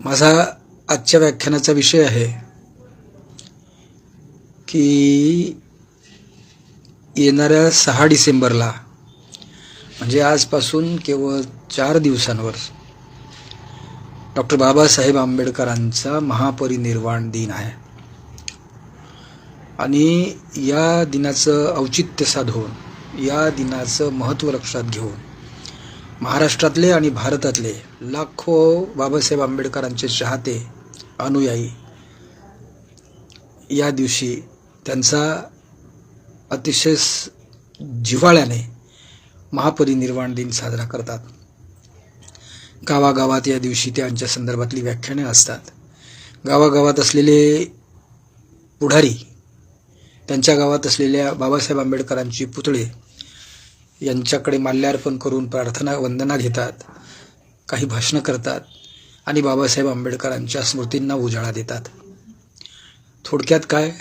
माझा आजच्या व्याख्यानाचा विषय आहे की येणाऱ्या 6 डिसेंबरला म्हणजे आजपासून केवळ 4 दिवसांवर डॉक्टर बाबासाहेब आंबेडकरांचा महापरिनिर्वाण दिन आहे आणि या दिनाचं औचित्य साधून या दिनाचं महत्त्व लक्षात घेऊन महाराष्ट्रातले आणि भारतातले लाखो बाबासाहेब आंबेडकरांचे चाहते अनुयायी या दिवशी त्यांचा अतिशय जिव्हाळ्याने महापरिनिर्वाण दिन साजरा करतात। गावागावात या दिवशी त्यांच्या संदर्भातली व्याख्याने असतात। गावागावात असलेले पुढारी त्यांच्या गावात असलेल्या बाबासाहेब आंबेडकरांची पुतळे यांच्याकडे माल्यार्पण करून प्रार्थना वंदना घेतात, काही भाषणं करतात आणि बाबासाहेब आंबेडकरांच्या स्मृतींना उजाळा देतात। थोडक्यात काय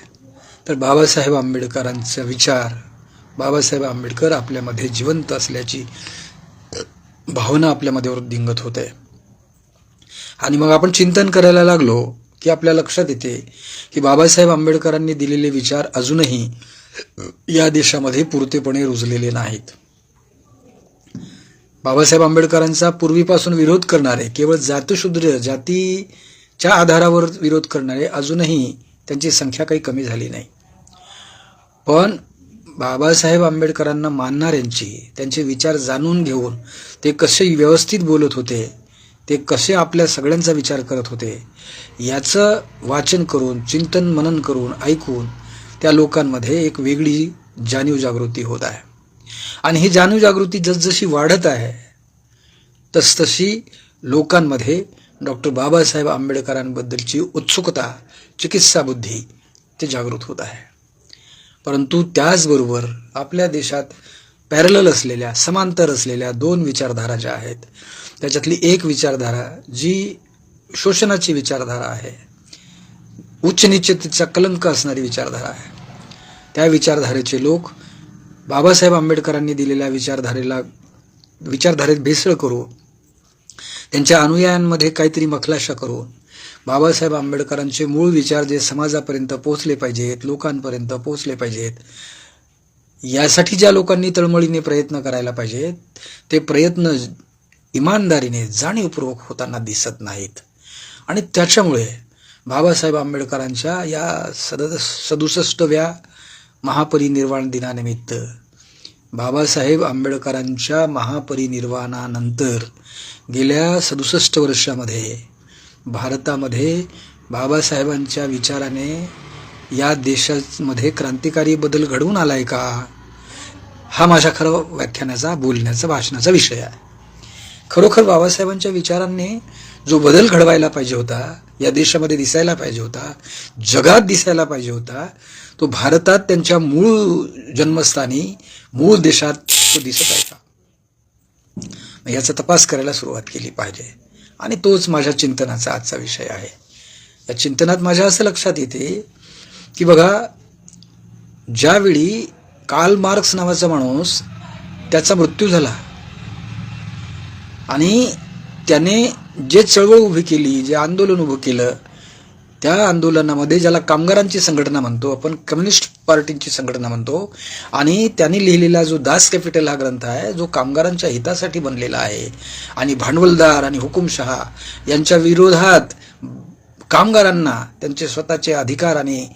तर बाबासाहेब आंबेडकरांचा विचार, बाबासाहेब आंबेडकर आपल्यामध्ये जिवंत असल्याची भावना आपल्यामध्ये वृद्धिंगत होते आणि मग आपण चिंतन करायला लागलो की आपल्या लक्षात येते की बाबासाहेब आंबेडकरांनी दिलेले विचार अजूनही या देशामध्ये पुरतेपणे रुजलेले नाहीत। बाबासाहेब आंबेडकरांचा पूर्वीपासून विरोध करणारे, केवळ जातशूद्र जातीच्या आधारावर विरोध करणारे अजूनही त्यांची संख्या काही कमी झाली नाही। पण बाबासाहेब आंबेडकरांना मानणाऱ्यांची, त्यांचे विचार जाणून घेऊन ते कसे व्यवस्थित बोलत होते, ते कसे आपल्या सगळ्यांचा विचार करत होते याचं वाचन करून, चिंतन मनन करून, ऐकून त्या लोकांमध्ये एक वेगळी जाणीव जागृती होत आहे आणि ही जाणीव जागृती जसजशी वाढत आहे तसतशी लोकांमध्ये डॉक्टर बाबासाहेब आंबेडकरांबद्दलची उत्सुकता, चिकित्सा बुद्धी ते जागृत होत आहे। परंतु त्याचबरोबर आपल्या देशात पॅरलल असलेल्या, समांतर असलेल्या 2 विचारधारा ज्या आहेत त्याच्यातली एक विचारधारा जी शोषणाची विचारधारा आहे, उच्च नीचतेचा कलंक असणारी विचारधारा आहे, त्या विचारधारेचे लोक बाबासाहेब आंबेडकरांनी दिलेल्या विचारधारेत भेसळ करून, त्यांच्या अनुयायांमध्ये काहीतरी मखलाशा करून बाबासाहेब आंबेडकरांचे मूळ विचार जे समाजापर्यंत पोहोचले पाहिजेत, लोकांपर्यंत पोहोचले पाहिजेत, यासाठी ज्या लोकांनी तळमळीने प्रयत्न करायला पाहिजेत ते प्रयत्न इमानदारीने, जाणीवपूर्वक होताना दिसत नाहीत आणि त्याच्यामुळे बाबासाहेब आंबेडकरांच्या या 67व्या महापरिनिर्वाण दिनानिमित्त, बाबासाहेब आंबेडकरांच्या महापरिनिर्वाणानंतर गेल्या 67 वर्षामध्ये भारतामध्ये बाबासाहेबांच्या विचाराने या देशामध्ये क्रांतिकारी बदल घडवून आलाय का, हा माझ्या खरं व्याख्यानाचा, बोलण्याचा, भाषणाचा विषय आहे। खरोखर बाबासाहेबांच्या विचारांनी जो बदल घडवायला पाहिजे होता, या देशामध्ये दिसायला पाहिजे होता, जगात दिसायला पाहिजे होता, तो भारतात त्यांच्या मूळ जन्मस्थानी, मूळ देशात तो दिसत आहे का, याचा तपास करायला सुरुवात केली पाहिजे आणि तोच माझ्या चिंतनाचा आजचा विषय आहे। या चिंतनात माझ्या असं लक्षात येते की बघा, ज्यावेळी कार्ल मार्क्स नावाचा माणूस, त्याचा मृत्यू झाला आणि त्याने जे चळवळ उभी केली, जे आंदोलन उभं केलं, त्या आंदोलनामध्ये ज्याला कामगारांची संघटना म्हणतो आपण, कम्युनिस्ट पार्टीची संघटना म्हणतो, आणि त्यांनी लिहिलेला जो दास कॅपिटल हा ग्रंथ आहे, जो कामगारांच्या हितासाठी बनलेला आहे आणि भांडवलदार आणि हुकुमशहा यांच्या विरोधात कामगारांना त्यांचे स्वतःचे अधिकार आणि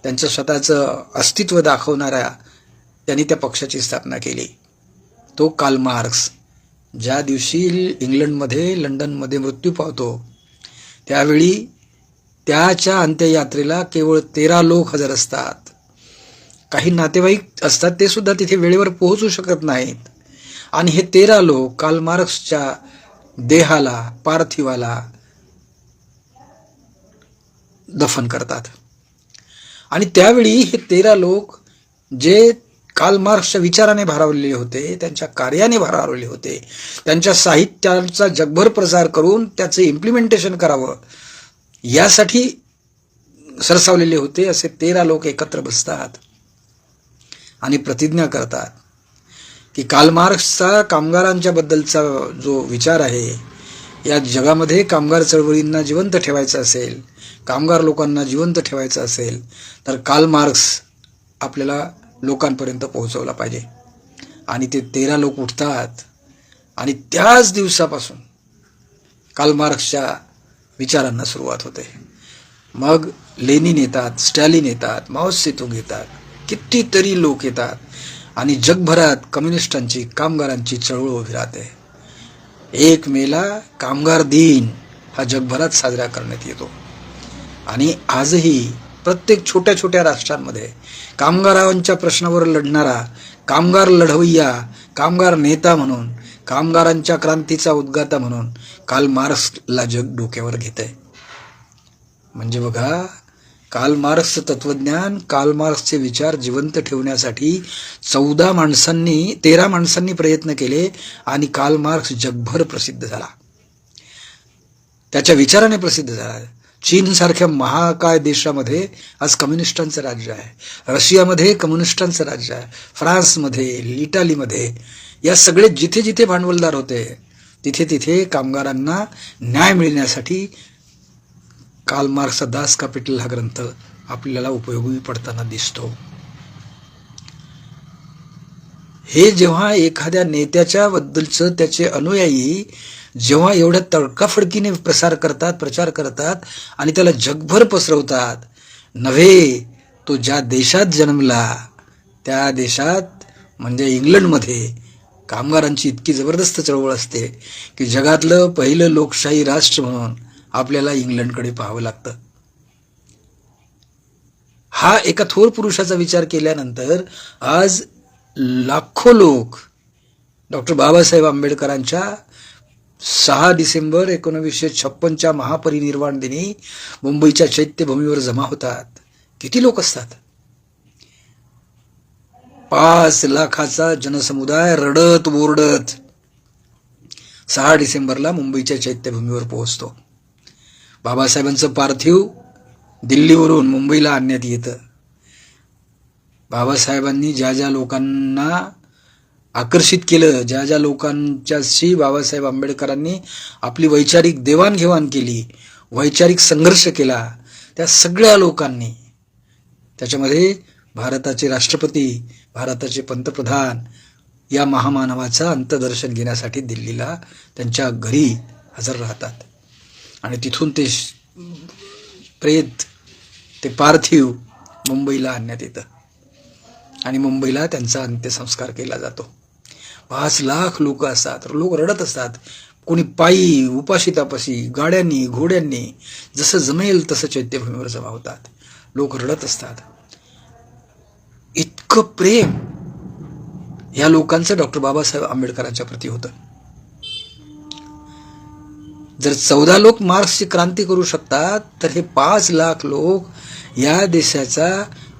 त्यांचं स्वतःचं अस्तित्व दाखवणाऱ्या त्यांनी त्या पक्षाची स्थापना केली। तो कार्ल मार्क्स ज्या दिवशी इंग्लंडमध्ये, लंडनमध्ये मृत्यू पावतो त्यावेळी त्याच्या अंत्ययात्रेला केवळ 13 लोक हजर असतात। काही नातेवाईक असतात, ते सुद्धा तिथे वेळेवर पोहोचू शकत नाहीत आणि हे 13 लोक कार्ल मार्क्सच्या देहाला, पार्थिवाला दफन करतात आणि त्यावेळी हे 13 लोक जे कार्ल मार्क्सच्या विचाराने भारावलेले होते, त्यांच्या कार्याने भारावलेले होते, त्यांच्या साहित्याचा जगभर प्रसार करून त्याचं इम्प्लिमेंटेशन करावं यासाठी सरसावलेले होते, असे 13 लोक एकत्र बसतात आणि प्रतिज्ञा करतात की कार्ल मार्क्सचा कामगारांच्या बद्दलचा जो विचार आहे या जगामध्ये कामगार चळवळींना जिवंत ठेवायचं असेल, कामगार लोकांना जिवंत ठेवायचं असेल, तर कार्ल मार्क्स आपल्याला लोकांपर्यंत पोहोचवला पाहिजे. आणि ते 13 लोक उठतात आणि त्याच दिवसापासून कार्ल मार्क्सच्या विचारांना सुरुवात होते. मग लेनिन येतात, स्टॅलिन येतात, माओ त्से-तुंग येतात, कितीतरी लोक येतात आणि जगभरात कम्युनिस्टांची, कामगारांची चळवळ उभी राहते. 1 मेला कामगार दिन हा जगभरात साजरा करण्यात येतो. आणि आजही प्रत्येक छोट्या छोट्या राष्ट्रांमध्ये कामगारांच्या प्रश्नावर लढणारा कामगार लढवय्या, कामगार नेता म्हणून, कामगारांच्या क्रांतीचा उद्गाता म्हणून कार्ल मार्क्सला जग डोक्यावर घेतंय. म्हणजे बघा, कार्ल मार्क्सचं तत्वज्ञान, कार्ल मार्क्सचे विचार जिवंत ठेवण्यासाठी 13 माणसांनी प्रयत्न केले आणि कार्ल मार्क्स जगभर प्रसिद्ध झाला, त्याच्या विचाराने प्रसिद्ध झाला. चीन सारख्या महाकाय देशामध्ये आज कम्युनिस्टांचं राज्य आहे, रशियामध्ये कम्युनिस्टांचं राज्य आहे, फ्रान्समध्ये, इटालीमध्ये, या सगळे जिथे जिथे भांडवलदार होते तिथे तिथे कामगारांना न्याय मिळण्यासाठी कार्ल मार्क्सचा दास कॅपिटल हा ग्रंथ आपल्याला उपयोगी पडताना दिसतो. हे जेव्हा एखाद्या नेत्याच्या बद्दलचं त्याचे अनुयायी जेव्हा एवढ्या तडकाफडकीने प्रचार करतात आणि त्याला जगभर पसरवतात, नव्हे तो ज्या देशात जन्मला त्या देशात म्हणजे इंग्लंडमध्ये कामगारांची इतकी जबरदस्त चळवळ असते की जगातलं पहिलं लोकशाही राष्ट्र म्हणून आपल्याला इंग्लंडकडे पाहावं लागतं. हा एका थोर पुरुषाचा विचार केल्यानंतर आज लाखो लोक डॉक्टर बाबासाहेब आंबेडकरांच्या 6 डिसेंबर 1956च्या महापरिनिर्वाण दिनी मुंबईच्या चैत्यभूमीवर जमा होतात. किती लोक असतात? 5 लाखाचा जनसमुदाय रडत ओरडत 6 डिसेंबरला मुंबईच्या चैत्यभूमीवर पोहोचतो. बाबासाहेबांचं पार्थिव दिल्लीवरून मुंबईला आणण्यात येतं. बाबासाहेबांनी ज्या ज्या लोकांना आकर्षित केलं, ज्या ज्या लोकांच्याशी बाबासाहेब आंबेडकरांनी आपली वैचारिक देवाणघेवाण केली, वैचारिक संघर्ष केला, त्या सगळ्या लोकांनी, त्याच्यामध्ये भारताचे राष्ट्रपती, भारताचे पंतप्रधान या महामानवाचा अंतदर्शन घेण्यासाठी दिल्लीला त्यांच्या घरी हजर राहतात. आणि तिथून ते प्रेत, ते पार्थिव मुंबईला आणण्यात येतं आणि मुंबईला त्यांचा अंत्यसंस्कार केला जातो. 5 लाख लोक असतात, लोक रडत असतात. कोणी पायी, उपाशी तापाशी, गाड्यांनी, घोड्यांनी, जसं जमेल तसं चैत्यभूमीवर जमा होतात. लोक रडत असतात. इतकं प्रेम या लोकांचं डॉक्टर बाबासाहेब आंबेडकरांच्या प्रती होतं. जर 14 लोक मार्क्सची क्रांती करू शकतात तर हे 5 लाख लोक या देशाचा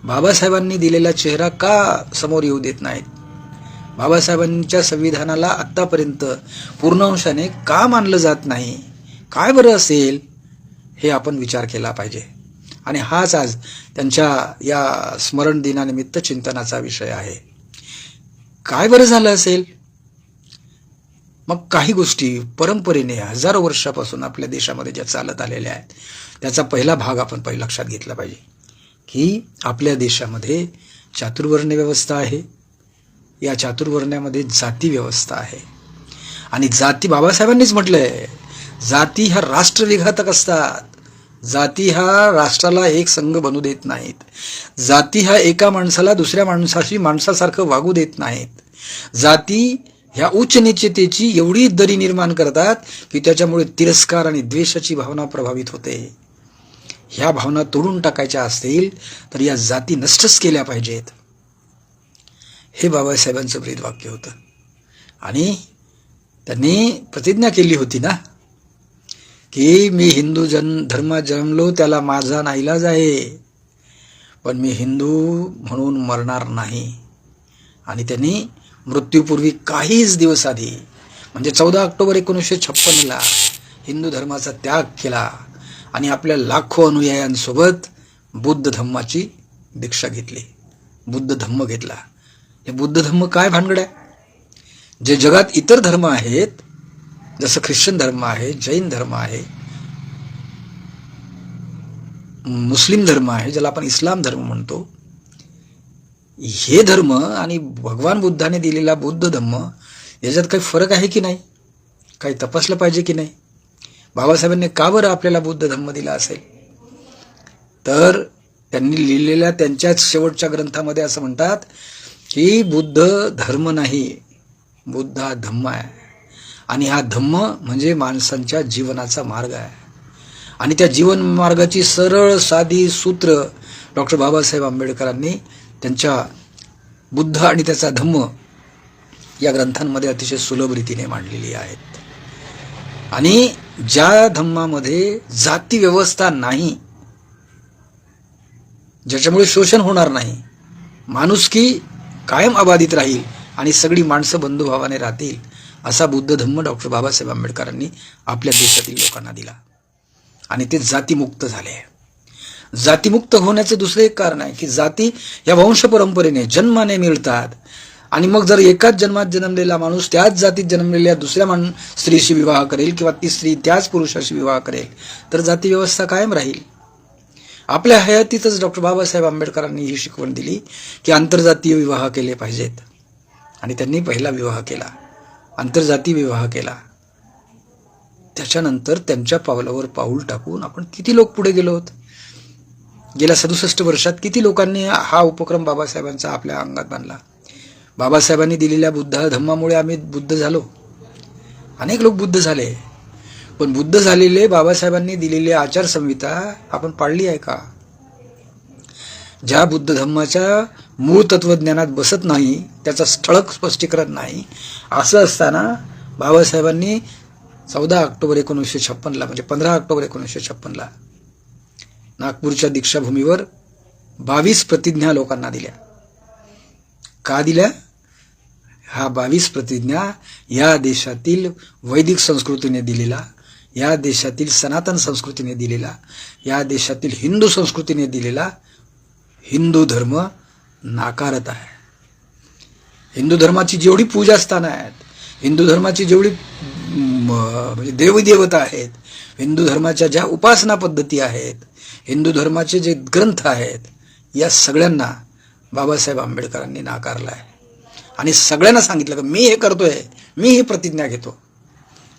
बाबासाहेबांनी दिलेला चेहरा का समोर येऊ देत नाहीत? बाबासाहेबांच्या संविधानाला आत्तापर्यंत पूर्णांशाने का मानलं जात नाही? काय बरं असेल? हे आपण विचार केला पाहिजे. आणि हाच आज त्यांच्या या स्मरण दिनानिमित्त चिंतनाचा विषय आहे. काय बरं झालं असेल? मग काही गोष्टी परंपरेने हजारो वर्षापासून आपल्या देशामध्ये ज्या चालत आलेल्या आहेत त्याचा पहिला भाग आपण लक्षात घेतला पाहिजे की आपल्या देशामध्ये चातुर्वर्ण्य व्यवस्था आहे. या चातुर्वर्ण्यामध्ये जाती व्यवस्था आहे. आणि जाती, बाबासाहेबांनीच म्हटलंय, जाती ह्या राष्ट्रविघातक असतात. जाती हा राष्ट्राला एक संघ बनू देत नाहीत. जाती हा एका माणसाला दुसऱ्या माणसाशी माणसासारखं वागू देत नाहीत. जाती ह्या उच्च नीचतेची एवढी दरी निर्माण करतात की त्याच्यामुळे तिरस्कार आणि द्वेषाची भावना प्रभावित होते. ह्या भावना तोडून टाकायच्या असतील तर या जाती नष्टच केल्या पाहिजेत. हे बाबासाहेबांचं ब्रीदवाक्य होतं. आणि त्यांनी प्रतिज्ञा केली होती ना की मी हिंदू धर्मात जन्मलो त्याला माझा नाईलाज आहे, पण मी हिंदू म्हणून मरणार नाही. आणि त्यांनी मृत्यूपूर्वी काहीच दिवस आधी म्हणजे 14 ऑक्टोबर 1956ला हिंदू धर्माचा त्याग केला आणि आपल्या लाखो अनुयायांसोबत बुद्ध धम्माची दीक्षा घेतली, बुद्ध धम्म घेतला. हे बुद्ध धम्म काय भानगड आहे? जे जगात इतर धर्म आहेत जसं ख्रिश्चन धर्म आहे, जैन धर्म आहे, मुस्लिम धर्म आहे, ज्याला आपण इस्लाम धर्म म्हणतो, हे धर्म आणि भगवान बुद्धाने दिलेला बुद्ध धर्म याच्यात काही फरक आहे की नाही, काही तपासलं पाहिजे की नाही. बाबासाहेबांनी का बरं आपल्याला बुद्ध धर्म दिला असेल, तर त्यांनी लिहिलेल्या त्यांच्याच शेवटच्या ग्रंथामध्ये असं म्हणतात की बुद्ध धर्म नाही, बुद्ध हा धम्म आहे, आणि हा धम्म म्हणजे माणसांच्या जीवनाचा मार्ग आहे. आणि त्या जीवन मार्गाची सरळ साधी सूत्र डॉक्टर बाबासाहेब आंबेडकरांनी त्यांच्या बुद्ध आणि त्याचा धम्म या ग्रंथांमध्ये अतिशय सुलभ रीतीने मांडलेली आहेत. आणि ज्या धम्मामध्ये जाती व्यवस्था नाही, ज्याच्यामुळे शोषण होणार नाही, माणुसकी कायम अबाधित राहील आणि सगळी माणसं बंधुभावाने राहतील, असा बुद्ध धम्म डॉक्टर बाबासाहेब आंबेडकरांनी आपल्या देशातील लोकांना दिला. आणि ते जातीमुक्त झाले. जातीमुक्त होण्याचं दुसरं एक कारण आहे की जाती या वंश परंपरेने जन्माने मिळतात, आणि मग जर एकाच जन्मात जन्मलेला माणूस त्याच जातीत जन्मलेल्या दुसऱ्या स्त्रीशी विवाह करेल किंवा ती स्त्री त्याच पुरुषाशी विवाह करेल तर जाती व्यवस्था कायम राहील. आपल्या हयातीतच डॉक्टर बाबासाहेब आंबेडकरांनी ही शिकवण दिली की आंतरजातीय विवाह केले पाहिजेत, आणि त्यांनी पहिला विवाह केला, आंतरजातीय विवाह केला. त्याच्यानंतर त्यांच्या पावलावर पाऊल टाकून आपण किती लोक पुढे गेलो आहोत. गेल्या 67 वर्षात किती लोकांनी हा उपक्रम बाबासाहेबांचा आपल्या अंगात बांधला. बाबासाहेबांनी दिलेल्या बुद्ध धम्मामुळे आम्ही बुद्ध झालो. अनेक लोक बुद्ध झाले, पण बुद्ध झालेले बाबासाहेबांनी दिलेली आचारसंहिता आपण पाळली आहे का? ज्या बुद्ध धम्माच्या मूळ तत्वज्ञानात बसत नाही, त्याचं ठळक स्पष्टीकरण नाही, असं असताना बाबासाहेबांनी 14 ऑक्टोबर 1956 म्हणजे 15 ऑक्टोबर 1956 नागपूरच्या दीक्षाभूमीवर 22 प्रतिज्ञा लोकांना दिल्या. का दिल्या? हा 22 प्रतिज्ञा या देशातील वैदिक संस्कृतीने दिलेला, या देशातील सनातन संस्कृतीने दिलेला, या देशातील हिंदू संस्कृतीने दिलेला हिंदू धर्म नाकारत आहे. हिंदू धर्माची जेवढी पूजास्थानं आहेत, हिंदू धर्माची जेवढी म्हणजे देवदेवता आहेत, हिंदू धर्माच्या ज्या उपासना पद्धती आहेत, हिंदू धर्माचे जे ग्रंथ आहेत, या सगळ्यांना बाबासाहेब आंबेडकरांनी नाकारलं आहे. आणि सगळ्यांना सांगितलं की मी हे करतोय, मी ही प्रतिज्ञा घेतो.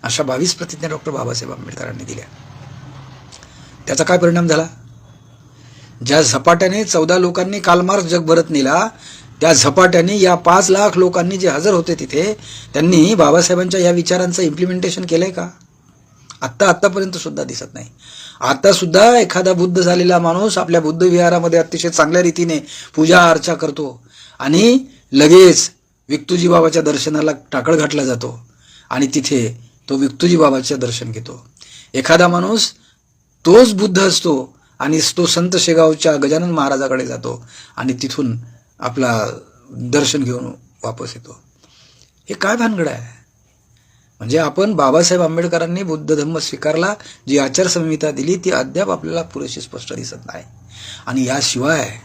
अशा 22 प्रतिज्ञा डॉक्टर बाबासाहेब आंबेडकरांनी दिल्या. त्याचा काय परिणाम झाला? ज्या झपाट्याने 14 लोकांनी कालमार्क्स जगभरात नेला, त्या झपाट्याने या 5 लाख लोकांनी जे हजर होते तिथे, त्यांनी बाबासाहेबांच्या या विचारांचं इम्प्लिमेंटेशन केलंय का? आत्तापर्यंत सुद्धा दिसत नाही. आता सुद्धा एखादा बुद्ध झालेला माणूस आपल्या बुद्ध विहारामध्ये अतिशय चांगल्या रीतीने पूजा अर्चा करतो आणि लगेच विक्तुजी बाबाच्या दर्शनाला टाकळ घातला जातो आणि तिथे तो विक्तुजी बाबाचे दर्शन घेतो. एखादा माणूस तोच बुद्ध असतो आणि तो संत शेगावच्या गजानन महाराजाकडे जातो आणि तिथून आपला दर्शन घेऊन वापस येतो. हे काय भानगड आहे? म्हणजे आपण बाबासाहेब आंबेडकरांनी बुद्ध धम्म स्वीकारला, जी आचारसंहिता दिली ती अद्याप आपल्याला पुरेशी स्पष्ट दिसत नाही. आणि याशिवाय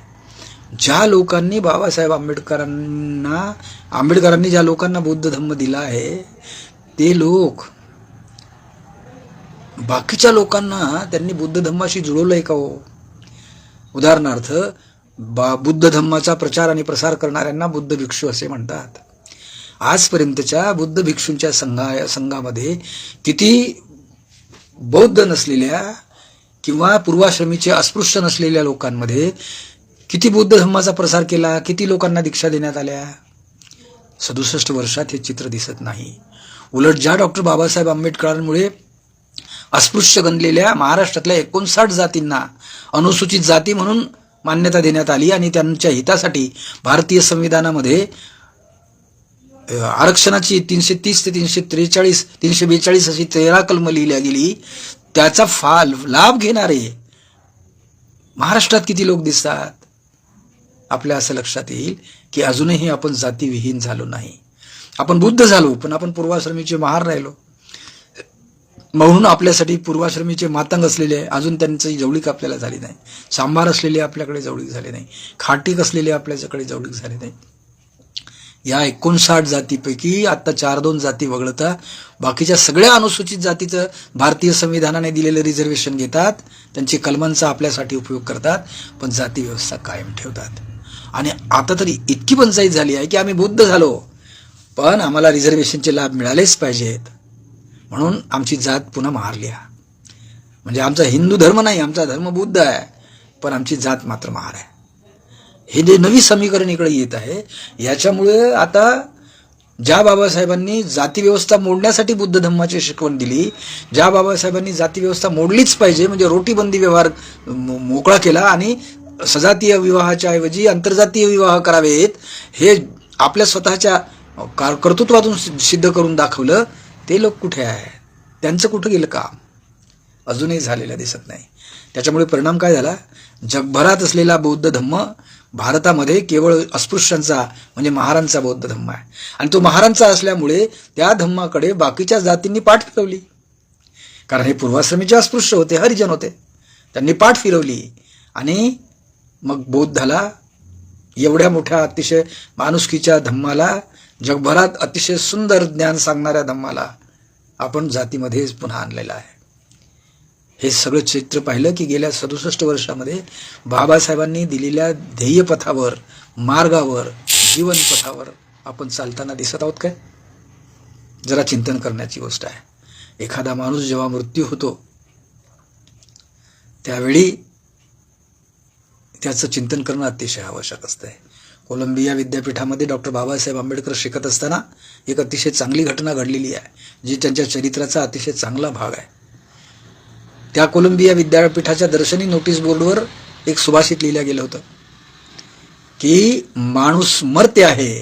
ज्या लोकांनी बाबासाहेब आंबेडकरांनी ज्या लोकांना बुद्ध धम्म दिला आहे, ते लोक बाकीच्या लोकांना त्यांनी बुद्ध धम्माशी जुळवलंय का हो? उदाहरणार्थ बुद्ध धम्माचा प्रचार आणि प्रसार करणाऱ्यांना बुद्ध भिक्षू असे म्हणतात. आजपर्यंतच्या बुद्ध भिक्षूंच्या संघामध्ये किती बौद्ध नसलेल्या किंवा पूर्वाश्रमीचे अस्पृश्य नसलेल्या लोकांमध्ये किती बुद्ध धम्माचा प्रसार केला, किती लोकांना दीक्षा देण्यात आल्या? 67 वर्षात हे चित्र दिसत नाही. उलट ज्या डॉक्टर बाबासाहेब आंबेडकरांमुळे अस्पृश्य गणलेल्या महाराष्ट्रातल्या 59 जातींना अनुसूचित जाती म्हणून मान्यता देण्यात आली आणि त्यांच्या हितासाठी भारतीय संविधानामध्ये आरक्षणाची 330 ते 343 342 अशी 13 कलम लिहिल्या गेली. त्याचा लाभ घेणारे महाराष्ट्रात किती लोक दिसतात? आपल्या असं लक्षात येईल की अजूनही आपण जातीविहीन झालो नाही. आपण बुद्ध झालो, पण आपण पूर्वाश्रमीचे महार राहिलो. म्हणून आपल्यासाठी पूर्वाश्रमीचे मातंग असलेले अजून त्यांची जवळीक आपल्याला झाली नाही. सांबार असलेले आपल्याकडे जवळीक झाले नाही. खाटीक असलेले आपल्याच्याकडे जवळीक झाले नाही. या 59 जातीपैकी आता 4-2 जाती वगळता बाकीच्या सगळ्या अनुसूचित जातीचं भारतीय संविधानाने दिलेलं रिझर्वेशन घेतात, त्यांची कलमांचा आपल्यासाठी उपयोग करतात, पण जाती व्यवस्था कायम ठेवतात. आणि आता तरी इतकी पंचायत झाली आहे की आम्ही बुद्ध झालो, पण आम्हाला रिझर्वेशनचे लाभ मिळालेच पाहिजेत, म्हणून आमची जात पुन्हा महारली. म्हणजे आमचा हिंदू धर्म नाही, आमचा धर्म बुद्ध आहे, पण आमची जात मात्र महार आहे. हे जे नवी समीकरण इकडे येत आहे, याच्यामुळे आता ज्या बाबासाहेबांनी जाती व्यवस्था मोडण्यासाठी बुद्ध धम्माची शिकवण दिली, ज्या बाबासाहेबांनी जाती व्यवस्था मोडलीच पाहिजे म्हणजे रोटीबंदी व्यवहार मोकळा केला आणि सजातीय विवाहाच्या ऐवजी आंतरजातीय विवाह करावेत, हे आपल्या स्वतःच्या कर्तृत्वातून सिद्ध करून दाखवलं, ते लोक कुठे आहे? त्यांचं कुठं गेलं काम? अजूनही झालेलं दिसत नाही. त्याच्यामुळे परिणाम काय झाला? जगभरात असलेला बौद्ध धम्म भारतामध्ये केवळ अस्पृश्यांचा म्हणजे महारांचा बौद्ध धम्म आहे, आणि तो महारांचा असल्यामुळे त्या धम्माकडे बाकीच्या जातींनी पाठ फिरवली. कारण हे पूर्वाश्रमीचे अस्पृश्य होते, हरिजन होते, त्यांनी पाठ फिरवली आणि मग बौद्धाला, एवढ्या मोठ्या अतिशय माणुसकीच्या धम्माला, जगभरात अतिशय सुंदर ज्ञान सांगणाऱ्या धम्माला आपण जातीमध्येच पुन्हा आणलेला आहे. हे सगळं चित्र पाहिलं की गेल्या 67 वर्षामध्ये बाबासाहेबांनी दिलेल्या ध्येयपथावर, मार्गावर, जीवनपथावर आपण चालताना दिसत आहोत काय? जरा चिंतन करण्याची गोष्ट आहे. एखादा माणूस जेव्हा मृत्यू होतो त्यावेळी त्याचं चिंतन करणं अतिशय आवश्यक असतं. कोलंबिया विद्यापीठामध्ये डॉक्टर बाबासाहेब आंबेडकर शिकत असताना एक अतिशय चांगली घटना घडलेली आहे, जी त्यांच्या चरित्राचा अतिशय चांगला भाग आहे. त्या कोलंबिया विद्यापीठाच्या दर्शनी नोटीस बोर्डवर एक सुभाषित लिहिलं गेलं होतं की माणूस मर्त्य आहे,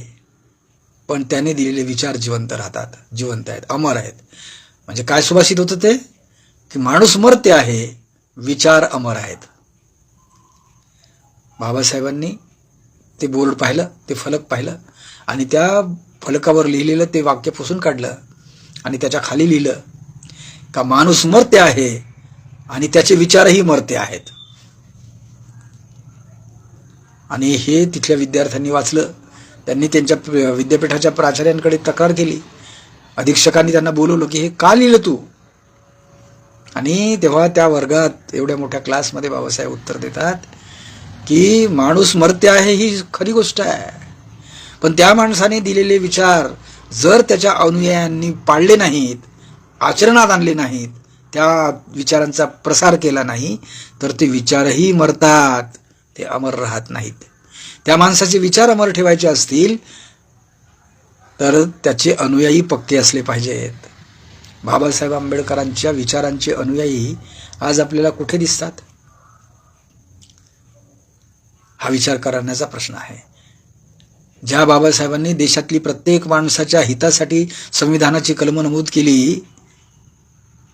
पण त्याने दिलेले विचार जिवंत राहतात, जिवंत आहेत, अमर आहेत. म्हणजे काय सुभाषित होतं ते? की माणूस मर्त्य आहे, विचार अमर आहेत. बाबासाहेबांनी ते बोर्ड पाहिलं, ते फलक पाहिलं आणि त्या फलकावर लिहिलेलं ते वाक्य पुसून काढलं आणि त्याच्या खाली लिहिलं का माणूस मर्त्य आहे आणि त्याचे विचारही मर्त्य आहेत. आणि हे तिथल्या विद्यार्थ्यांनी वाचलं. त्यांनी त्यांच्या विद्यापीठाच्या प्राचार्यांकडे तक्रार केली. अधीक्षकांनी त्यांना बोलवलं की हे का लिहिलं तू? आणि तेव्हा त्या वर्गात, एवढ्या मोठ्या क्लासमध्ये बाबासाहेब उत्तर देतात की माणूस मर्त्य आहे ही खरी गोष्ट आहे, पण त्या माणसाने दिलेले विचार जर त्याच्या अनुयायांनी पाळले नाहीत, आचरणात आणले नाहीत, त्या विचारांचा प्रसार केला नाही, तर ते विचारही मरतात, ते अमर राहत नाहीत. त्या माणसाचे विचार अमर ठेवायचे असतील तर त्याचे अनुयायी पक्के असले पाहिजेत. बाबासाहेब आंबेडकरांच्या विचारांचे अनुयायी आज आपल्याला कुठे दिसतात? हा विचार करण्याचा प्रश्न आहे. ज्या बाबासाहेबांनी देशातली प्रत्येक माणसाच्या हितासाठी संविधानाची कलमं नमूद केली,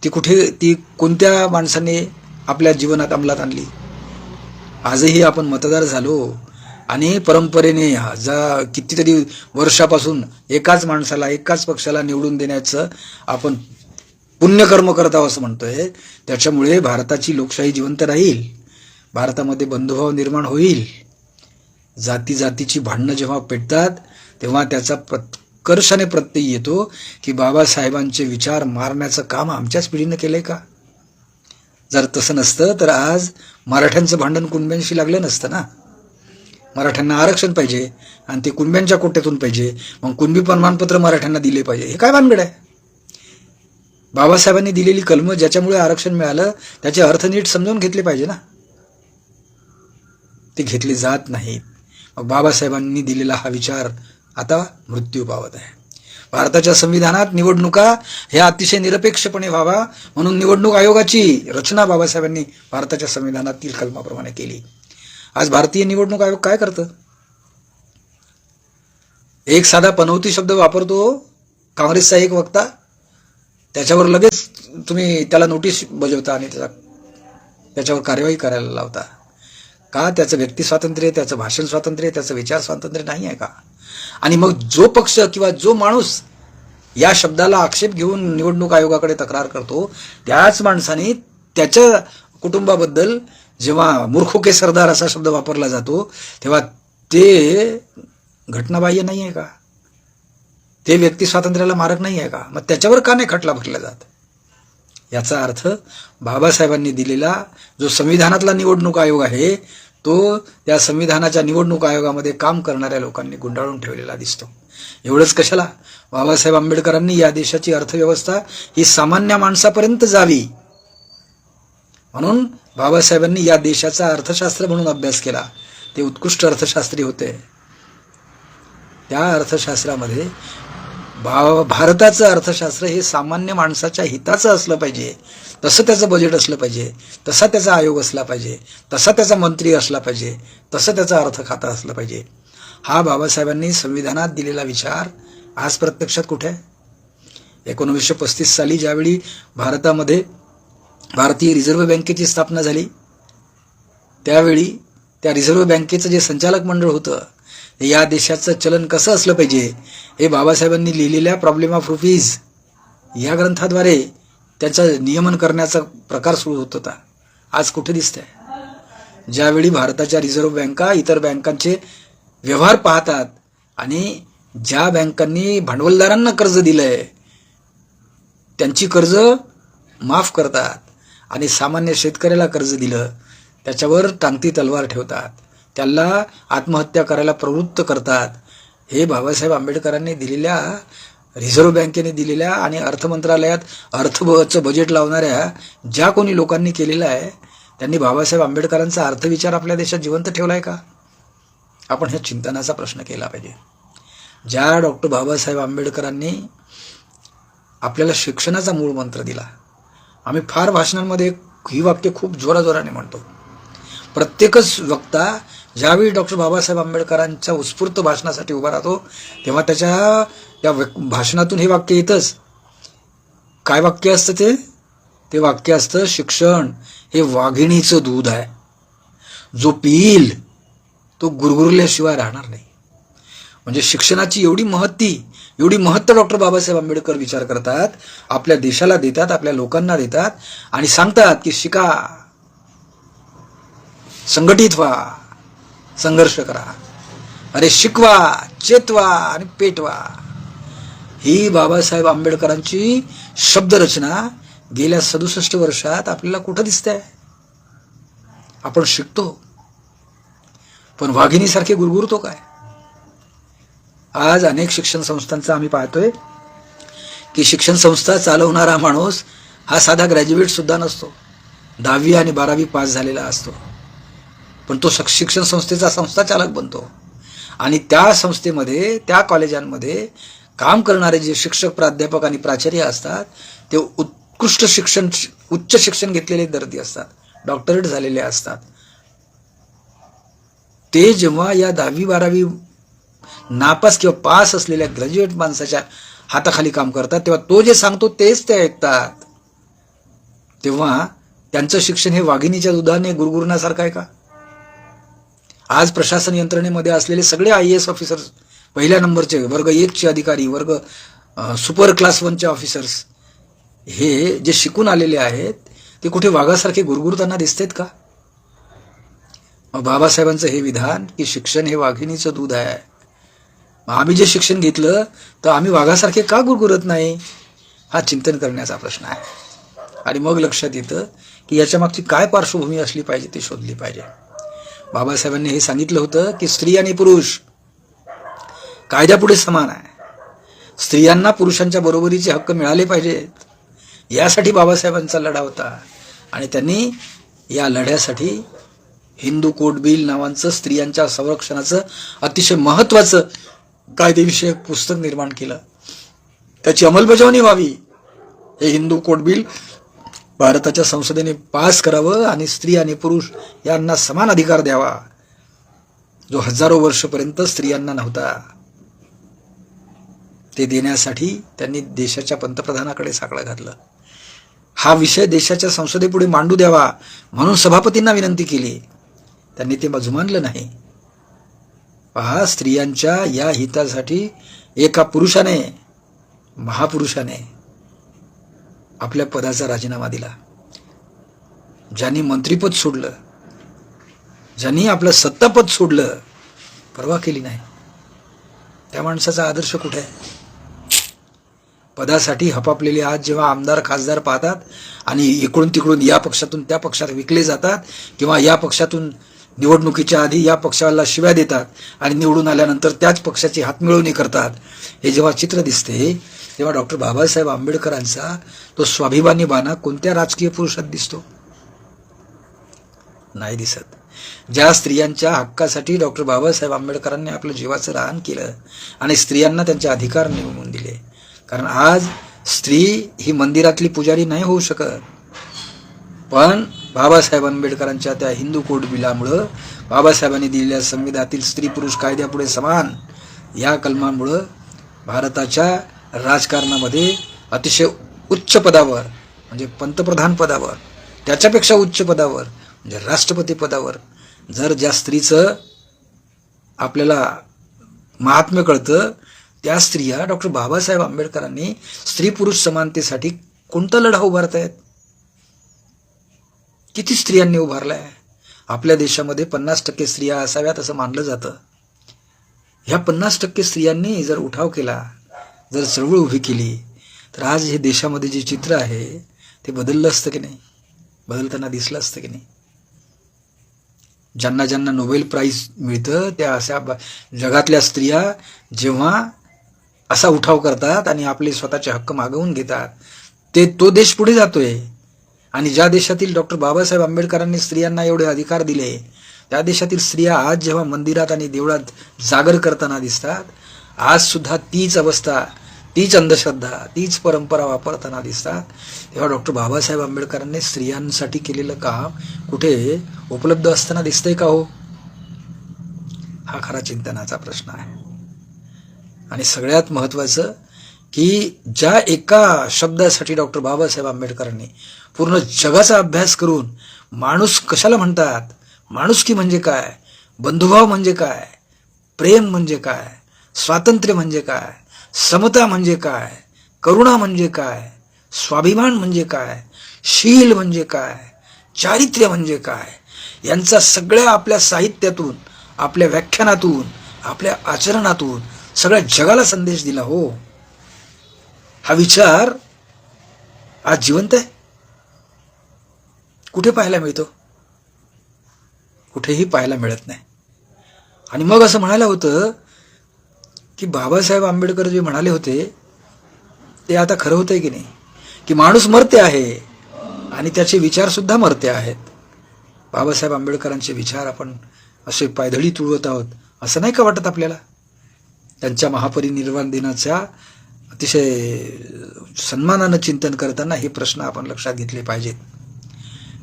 ती कोणत्या माणसाने आपल्या जीवनात अंमलात आणली? आजही आपण मतदार झालो आणि परंपरेने कितीतरी वर्षापासून एकाच माणसाला, एकाच पक्षाला निवडून देण्याचं आपण पुण्यकर्म करत आहोत असं म्हणतोय. त्याच्यामुळे भारताची लोकशाही जिवंत राहील, भारतामध्ये बंधुभाव निर्माण होईल. जाती जातीची भांडणं जेव्हा पेटतात तेव्हा त्याचा उत्कर्षाने प्रत्यय येतो की बाबासाहेबांचे विचार मारण्याचं काम आमच्याच पिढीनं केलंय का? जर तसं नसतं तर आज मराठ्यांचं भांडण कुणब्यांशी लागलं नसतं ना. मराठ्यांना आरक्षण पाहिजे आणि ते कुणब्यांच्या कोट्यातून पाहिजे, मग कुणबी प्रमाणपत्र मराठ्यांना दिले पाहिजे. हे काय भानगड आहे? बाबासाहेबांनी दिलेली कलमं ज्याच्यामुळे आरक्षण मिळालं त्याचे अर्थ नीट समजून घेतले पाहिजे ना. ते घेतले जात नाहीत. मग बाबासाहेबांनी दिलेला हा विचार आता मृत्यू पावत आहे. भारताच्या संविधानात निवडणुका ह्या अतिशय निरपेक्षपणे व्हावा म्हणून निवडणूक आयोगाची रचना बाबासाहेबांनी भारताच्या संविधानातील कलमाप्रमाणे केली. आज भारतीय निवडणूक आयोग काय करतं? एक साधा पनौती शब्द वापरतो काँग्रेसचा एक वक्ता, त्याच्यावर लगेच तुम्ही त्याला नोटीस बजावता आणि त्याच्यावर कार्यवाही करायला लावता. का? त्याचं व्यक्ती स्वातंत्र्य, त्याचं भाषण स्वातंत्र्य, त्याचं विचार स्वातंत्र्य नाही आहे का? आणि मग जो पक्ष किंवा जो माणूस या शब्दाला आक्षेप घेऊन निवडणूक आयोगाकडे तक्रार करतो, त्याच माणसाने त्याच्या कुटुंबाबद्दल जेव्हा मूर्खो के सरदार असा शब्द वापरला जातो तेव्हा ते घटनाबाह्य नाही आहे का? ते व्यक्ती स्वातंत्र्याला मारक नाही आहे का? मग त्याच्यावर का नाही खटला भरला जात? याचा अर्थ बाबासाहेबांनी दिलेला जो संविधानातला निवडणूक आयोग आहे तो त्या संविधानाच्या निवडणूक आयोगामध्ये काम करणाऱ्या लोकांनी गुंडाळून ठेवलेला दिसतो. एवढंच कशाला, बाबासाहेब आंबेडकरांनी या देशाची अर्थव्यवस्था ही सामान्य माणसापर्यंत जावी म्हणून बाबासाहेबांनी या देशाचा अर्थशास्त्र म्हणून अभ्यास केला. ते उत्कृष्ट अर्थशास्त्री होते. त्या अर्थशास्त्रामध्ये भारताचं अर्थशास्त्र हे सामान्य माणसाच्या हिताचं असलं पाहिजे, तसं त्याचं बजेट असलं पाहिजे, तसा त्याचा आयोग असला पाहिजे, तसा त्याचा मंत्री असला पाहिजे, तसं त्याचं अर्थ खातं असलं पाहिजे. हा बाबासाहेबांनी संविधानात दिलेला विचार आज प्रत्यक्षात कुठे आहे? 1935 साली ज्यावेळी भारतामध्ये भारतीय रिझर्व्ह बँकेची स्थापना झाली त्यावेळी त्या रिझर्व्ह बँकेचं जे संचालक मंडळ होतं, या देशाचं चलन कसं असलं पाहिजे हे बाबासाहेबांनी लिहिलेल्या प्रॉब्लेम ऑफ रुपीज या ग्रंथाद्वारे त्याचं नियमन करण्याचा प्रकार सुरू होत होता. आज कुठे दिसतंय? ज्यावेळी भारताच्या रिझर्व्ह बँका इतर बँकांचे व्यवहार पाहतात आणि ज्या बँकांनी भांडवलदारांना कर्ज दिलंय त्यांची कर्ज माफ करतात आणि सामान्य शेतकऱ्याला कर्ज दिलं त्याच्यावर टांगती तलवार ठेवतात, त्याला आत्महत्या करायला प्रवृत्त करतात. हे बाबासाहेब आंबेडकरांनी दिलेल्या, रिझर्व्ह बँकेने दिलेल्या आणि अर्थमंत्रालयात अर्थचं बजेट लावणाऱ्या ज्या कोणी लोकांनी केलेलं आहे त्यांनी बाबासाहेब आंबेडकरांचा अर्थविचार आपल्या देशात जिवंत ठेवलाय का? आपण ह्या चिंतनाचा प्रश्न केला पाहिजे. ज्या डॉक्टर बाबासाहेब आंबेडकरांनी आपल्याला शिक्षणाचा मूळ मंत्र दिला, आम्ही फार भाषणांमध्ये ही वाक्य खूप जोराजोराने म्हणतो. प्रत्येकच वक्ता ज्यावेळी डॉक्टर बाबासाहेब आंबेडकरांच्या उत्स्फूर्त भाषणासाठी उभा राहतो तेव्हा त्याच्या त्या भाषणातून हे वाक्य येतच. काय वाक्य असतं ते वाक्य असतं, शिक्षण हे वाघिणीचं दूध आहे, जो पिईल तो गुरगुरल्याशिवाय राहणार नाही. म्हणजे शिक्षणाची एवढी महत्त्व डॉक्टर बाबासाहेब आंबेडकर विचार करतात, आपल्या देशाला देतात, आपल्या लोकांना देतात आणि सांगतात की शिका, संघटित व्हा, संघर्ष करा, अरे शिकवा, चेतवा आणि पेटवा. ही बाबासाहेब आंबेडकरांची शब्दरचना गेल्या 67 वर्षात आपल्याला कुठं दिसते? आपण शिकतो पण वाघिणीसारखे गुरगुरतो काय? आज अनेक शिक्षण संस्थांचा आम्ही पाहतोय की शिक्षण संस्था चालवणारा माणूस हा साधा ग्रॅज्युएट सुद्धा नसतो, 10वी आणि 12वी पास झालेला असतो, पण तो शिक्षण संस्थेचा संस्थाचालक बनतो आणि त्या संस्थेमध्ये, त्या कॉलेजांमध्ये काम करणारे जे शिक्षक, प्राध्यापक आणि प्राचार्य असतात ते उत्कृष्ट शिक्षण, उच्च शिक्षण घेतलेले दर्दी असतात, डॉक्टरेट झालेले असतात. ते जेव्हा या 10वी 12वी नापास किंवा पास असलेल्या ग्रॅज्युएट माणसाच्या हाताखाली काम करतात तेव्हा तो जे सांगतो तेच ते ऐकतात. तेव्हा त्यांचं शिक्षण हे वाघिणीच्या दुधाने गुरगुरण्यासारखं आहे का? आज प्रशासन यंत्रणेमध्ये असलेले सगळे IAS ऑफिसर्स, पहिल्या नंबरचे, वर्ग 1चे अधिकारी, वर्ग सुपर क्लास 1चे ऑफिसर्स, हे जे शिकून आलेले आहेत ते कुठे वाघासारखे गुरगुरताना दिसतेत का? बाबासाहेबांचं हे विधान की शिक्षण हे वाघिणीचं दूध आहे, आम्ही जे शिक्षण घेतलं तर आम्ही वाघासारखे का गुरगुरत नाही? हा चिंतन करण्याचा प्रश्न आहे. आणि मग लक्षात येतं की याच्या मागची काय पार्श्वभूमी असली पाहिजे ती शोधली पाहिजे. बाबासाहेबांनी हे सांगितलं होतं की स्त्री आणि पुरुष कायद्यापुढे समान आहे, स्त्रियांना पुरुषांच्या बरोबरीचे हक्क मिळाले पाहिजेत, यासाठी बाबासाहेबांचा लढा होता. आणि त्यांनी या लढ्यासाठी हिंदू कोड बिल नावांचं स्त्रियांच्या संरक्षणाचं अतिशय महत्त्वाचं कायदेविषयक पुस्तक निर्माण केलं. त्याची अंमलबजावणी व्हावी, हे हिंदू कोड बिल भारताच्या संसदेने पास करावं आणि स्त्री आणि पुरुष यांना समान अधिकार द्यावा, जो हजारो वर्षपर्यंत स्त्रियांना नव्हता. ते देण्यासाठी त्यांनी देशाच्या पंतप्रधानाकडे साकडं घातलं. हा विषय देशाच्या संसदेपुढे मांडू द्यावा म्हणून सभापतींना विनंती केली, त्यांनी ते जुमानलं नाही. पहा, स्त्रियांच्या या हितासाठी एका पुरुषाने, महापुरुषाने आपल्या पदाचा राजीनामा दिला. ज्यांनी मंत्रीपद सोडलं, ज्यांनी आपलं सत्तापद सोडलं, परवा केली नाही. त्या माणसाचा आदर्श कुठे आहे? पदासाठी हपापलेले आज जेव्हा आमदार खासदार पाहतात आणि इकडून तिकडून या पक्षातून त्या पक्षात विकले जातात, किंवा या पक्षातून निवडणुकीच्या आधी या पक्षाला शिव्या देतात आणि निवडून आल्यानंतर त्याच पक्षाची हातमिळवणी करतात, हे जेव्हा चित्र दिसते तेव्हा डॉक्टर बाबासाहेब आंबेडकरांचा तो स्वाभिमानी बाणा कोणत्या राजकीय पुरुषात दिसतो? नाही दिसत. ज्या स्त्रियांच्या हक्कासाठी डॉक्टर बाबासाहेब आंबेडकरांनी आपलं जीवाचं रान केलं आणि स्त्रियांना त्यांचे अधिकार मिळवून दिले. कारण आज स्त्री ही मंदिरातली पुजारी नाही होऊ शकत, पण बाबासाहेब आंबेडकरांच्या त्या हिंदू कोड बिलामुळं, बाबासाहेबांनी दिलेल्या संविधानातील स्त्री पुरुष कायद्यापुढे समान या कलमांमुळं भारताच्या राजकारणामध्ये अतिशय उच्च पदावर, म्हणजे पंतप्रधान पदावर, त्याच्यापेक्षा उच्च पदावर म्हणजे राष्ट्रपती पदावर जर ज्या स्त्रीचं आपल्याला महात्म्य कळतं, त्या स्त्रिया डॉक्टर बाबासाहेब आंबेडकरांनी स्त्री पुरुष समानतेसाठी कोणता लढा उभारतायत? किती स्त्रियांनी उभारलाय? आपल्या देशामध्ये 50% स्त्रिया असाव्यात असं मानलं जातं. ह्या 50% स्त्रियांनी जर उठाव केला, जर चळवळ उभी केली, तर आज हे देशामध्ये जे चित्र आहे ते बदललं असतं की नाही? बदलताना दिसलं असतं की नाही? ज्यांना ज्यांना नोबेल प्राइज मिळतं त्या अशा जगातल्या स्त्रिया जेव्हा असा उठाव करतात आणि आपले स्वतःचे हक्क मागवून घेतात, तो देश पुढे जातोय. आणि ज्या देशातील डॉक्टर बाबासाहेब आंबेडकरांनी स्त्रियांना एवढे अधिकार दिले, त्या देशातील स्त्रिया आज जेव्हा मंदिरात आणि देवळात जागर करताना दिसतात, आज सुद्धा तीच अवस्था, तीच अंधश्रद्धा, तीच परंपरा वापरताना दिसतात, तेव्हा डॉक्टर बाबासाहेब आंबेडकरांनी स्त्रियांसाठी केलेलं काम कुठे उपलब्ध असताना दिसतंय का हो? हा खरा चिंतनाचा प्रश्न आहे. आणि सगळ्यात महत्त्वाचं की ज्या एका शब्दासाठी डॉक्टर बाबासाहेब आंबेडकरांनी पूर्ण जगाचा अभ्यास करून माणूस कशाला म्हणतात, माणुसकी म्हणजे काय, बंधुभाव म्हणजे काय, प्रेम म्हणजे काय, स्वातंत्र्य म्हणजे काय, समता म्हणजे काय, करुणा म्हणजे काय, स्वाभिमान म्हणजे काय, शील म्हणजे काय, चारित्र्य म्हणजे काय, यांचा सगळ्या आपल्या साहित्यातून, आपल्या व्याख्यानातून, आपल्या आचरणातून सगळ्या जगाला संदेश दिला हो. हा विचार आज जिवंत आहे. कुठे पाहायला मिळतो? कुठेही पाहायला मिळत नाही. आणि मग असं म्हणायला होतं की बाबासाहेब आंबेडकर जे म्हणाले होते ते आता खरं होतंय की नाही, की माणूस मरते आहे आणि त्याचे विचार सुद्धा मरते आहेत. बाबासाहेब आंबेडकरांचे विचार आपण असे पायधळी तुळवत आहोत असं नाही का वाटत आपल्याला? त्यांच्या महापरिनिर्वाण दिनाच्या अतिशय सन्मानानं चिंतन करताना हे प्रश्न आपण लक्षात घेतले पाहिजेत.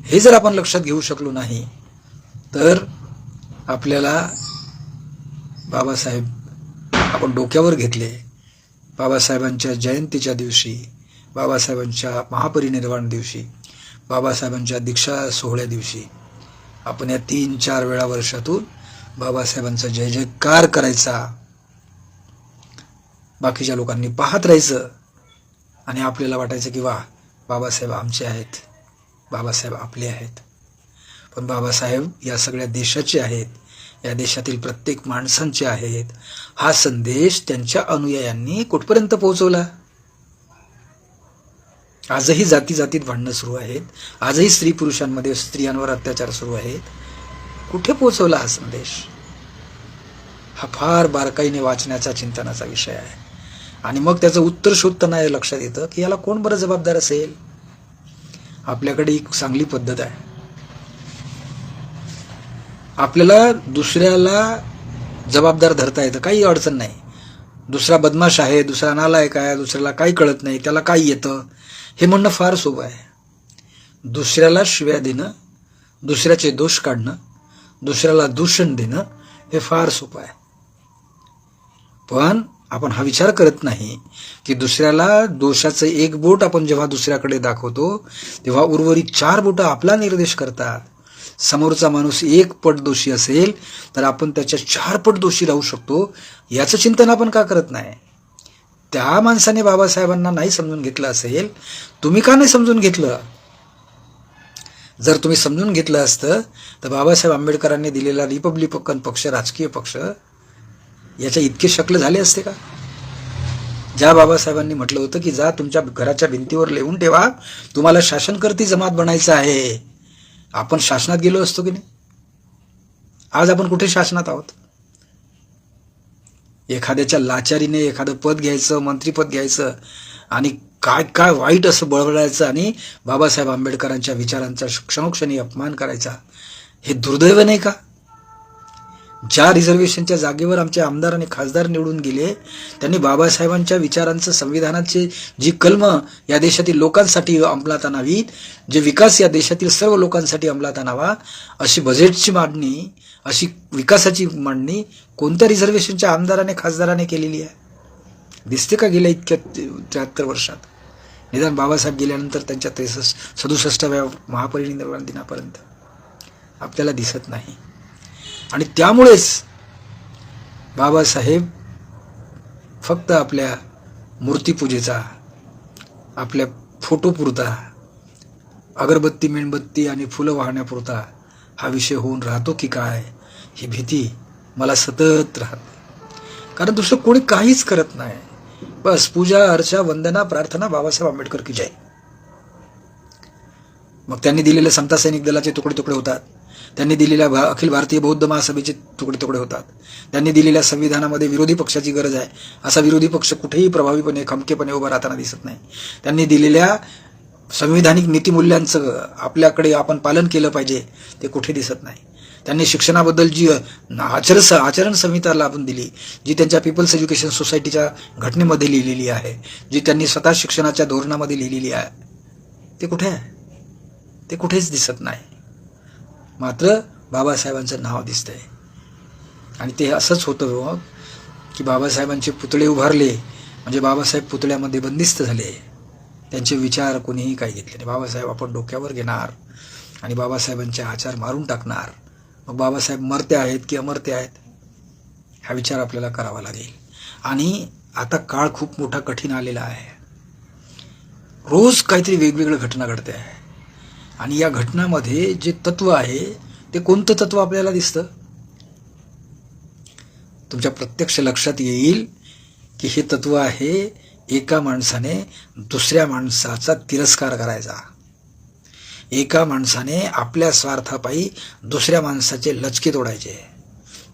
हे जर आपण लक्षात घेऊ शकलो नाही तर आपल्याला बाबासाहेब आपण डोक्यावर घेतले. बाबासाहेबांच्या जयंतीच्या दिवशी, बाबासाहेबांच्या महापरिनिर्वाण दिवशी, बाबासाहेबांच्या दीक्षा सोहळ्या दिवशी आपण या 3-4 वेळा वर्षातून बाबासाहेबांचा जय जयकार करायचा, बाकीच्या लोकांनी पाहत राहायचं आणि आपल्याला वाटायचं की वा, बाबासाहेब आमचे आहेत, बाबासाहेब आपले आहेत. पण बाबासाहेब या सगळ्या देशाचे आहेत, या देशातील प्रत्येक माणसांचे आहेत. हा संदेश त्यांच्या अनुयायांनी कुठपर्यंत पोहोचवला? आजही जाती जातीत भांडणं सुरू आहेत, आजही स्त्री पुरुषांमध्ये स्त्रियांवर अत्याचार सुरू आहेत. कुठे पोहोचवला हा संदेश? हा फार बारकाईने वाचण्याचा, चिंतनाचा विषय आहे. आणि मग त्याचं उत्तर शोधताना हे लक्षात येतं की याला कोण बरं जबाबदार असेल? आपल्याकडे एक चांगली पद्धत आहे. आपल्याला दुसऱ्याला जबाबदार धरता येतं, काही अडचण नाही. दुसरा बदमाश आहे, दुसरा नालायक आहे, दुसऱ्याला काही कळत नाही, त्याला काय येतं हे म्हणणं फार सोपं आहे. दुसऱ्याला शिव्या देणं, दुसऱ्याचे दोष काढणं, दुसऱ्याला दूषण देणं हे फार सोपं आहे. पण आपण हा विचार करत नाही की दुसऱ्याला दोषाचं एक बोट आपण जेव्हा दुसऱ्याकडे दाखवतो तेव्हा उर्वरित 4 बोटं आपला निर्देश करतात. समोरचा माणूस 1 पट दोषी असेल तर आपण त्याच्या 4 पट दोषी राहू शकतो, याचं चिंतन आपण का करत नाही? त्या माणसाने बाबासाहेबांना नाही समजून घेतलं असेल, तुम्ही का नाही समजून घेतलं? जर तुम्ही समजून घेतलं असतं तर बाबासाहेब आंबेडकरांनी दिलेला रिपब्लिकन पक्ष, राजकीय पक्ष याच्या इतके शकले झाले असते का? ज्या बाबासाहेबांनी म्हटलं होतं की जा तुमच्या घराच्या भिंतीवर लिहून ठेवा, तुम्हाला शासनकर्ती जमात बनायचं आहे, आपण शासनात गेलो असतो की नाही? आज आपण कुठे शासनात आहोत? एखाद्याच्या लाचारीने एखादं पद घ्यायचं, मंत्रीपद घ्यायचं आणि काय काय वाईट असं बळबळायचं आणि बाबासाहेब आंबेडकरांच्या विचारांचा क्षणोक्षणी अपमान करायचा. हे दुर्दैव नाही का? ज्या रिझर्वेशनच्या जागेवर आमचे आमदार आणि खासदार निवडून गेले, त्यांनी बाबासाहेबांच्या विचारांचं, संविधानाचे जी कलम या देशातील लोकांसाठी अंमलात आणावीत, जे विकास या देशातील सर्व लोकांसाठी अंमलात आणावा, अशी बजेटची मांडणी, अशी विकासाची मांडणी कोणत्या रिझर्वेशनच्या आमदाराने खासदाराने केलेली आहे? दिसते का गेल्या इतक्या 73 वर्षात? निदान बाबासाहेब गेल्यानंतर त्यांच्या 67व्या महापरिनिर्वाण दिनापर्यंत आपल्याला दिसत नाही. आणि त्यामुळेच बाबासाहेब फक्त आपल्या मूर्तीपूजेचा, आपल्या फोटोपुरता, अगरबत्ती, मेणबत्ती आणि फुलं वाहण्यापुरता हा विषय होऊन राहतो की काय, ही भीती मला सतत राहते. कारण दुसरं कोणी काहीच करत नाही. बस पूजा, अर्चा, वंदना, प्रार्थना, बाबासाहेब आंबेडकर की जय. मग त्यांनी दिलेले समता सैनिक दलाचे तुकडे तुकडे होतात, त्यांनी दिलेल्या अखिल भारतीय बौद्ध महासभेचे तुकडे तुकडे होतात, त्यांनी दिलेल्या संविधानामध्ये विरोधी पक्षाची गरज आहे असा विरोधी पक्ष कुठेही प्रभावीपणे, खमकेपणे उभा राहताना दिसत नाही. त्यांनी दिलेल्या संविधानिक नीतिमूल्यांचं आपल्याकडे आपण पालन केलं पाहिजे ते कुठे दिसत नाही. त्यांनी शिक्षणाबद्दल जी आचरण संहिता लावून दिली, जी त्यांच्या पीपल्स एज्युकेशन सोसायटीच्या घटनेमध्ये लिहिलेली आहे, जी त्यांनी स्वतः शिक्षणाच्या धोरणामध्ये लिहिलेली आहे, ते कुठे आहे? ते कुठेच दिसत नाही. मात्र बाबासाहेबांचं नाव दिसतंय. आणि ते असंच होतं की बाबासाहेबांचे पुतळे उभारले म्हणजे बाबासाहेब पुतळ्यामध्ये बंदिस्त झाले. त्यांचे विचार कोणीही काही घेतले नाही. बाबासाहेब आपण डोक्यावर घेणार आणि बाबासाहेबांचे आचार मारून टाकणार. मग बाबासाहेब मरते आहेत की अमरते आहेत, हा विचार आपल्याला करावा लागेल. आणि आता काळ खूप मोठा कठीण आलेला आहे. रोज काहीतरी वेगवेगळं घटना घडते आहे. आणि या घटनामध्ये जे तत्व आहे ते कोणतं तत्व आपल्याला दिसतं? तुमच्या प्रत्यक्ष लक्षात येईल की हे तत्व आहे एका माणसाने दुसऱ्या माणसाचा तिरस्कार करायचा. एका माणसाने आपल्या स्वार्थापायी दुसऱ्या माणसाचे लचके तोडायचे,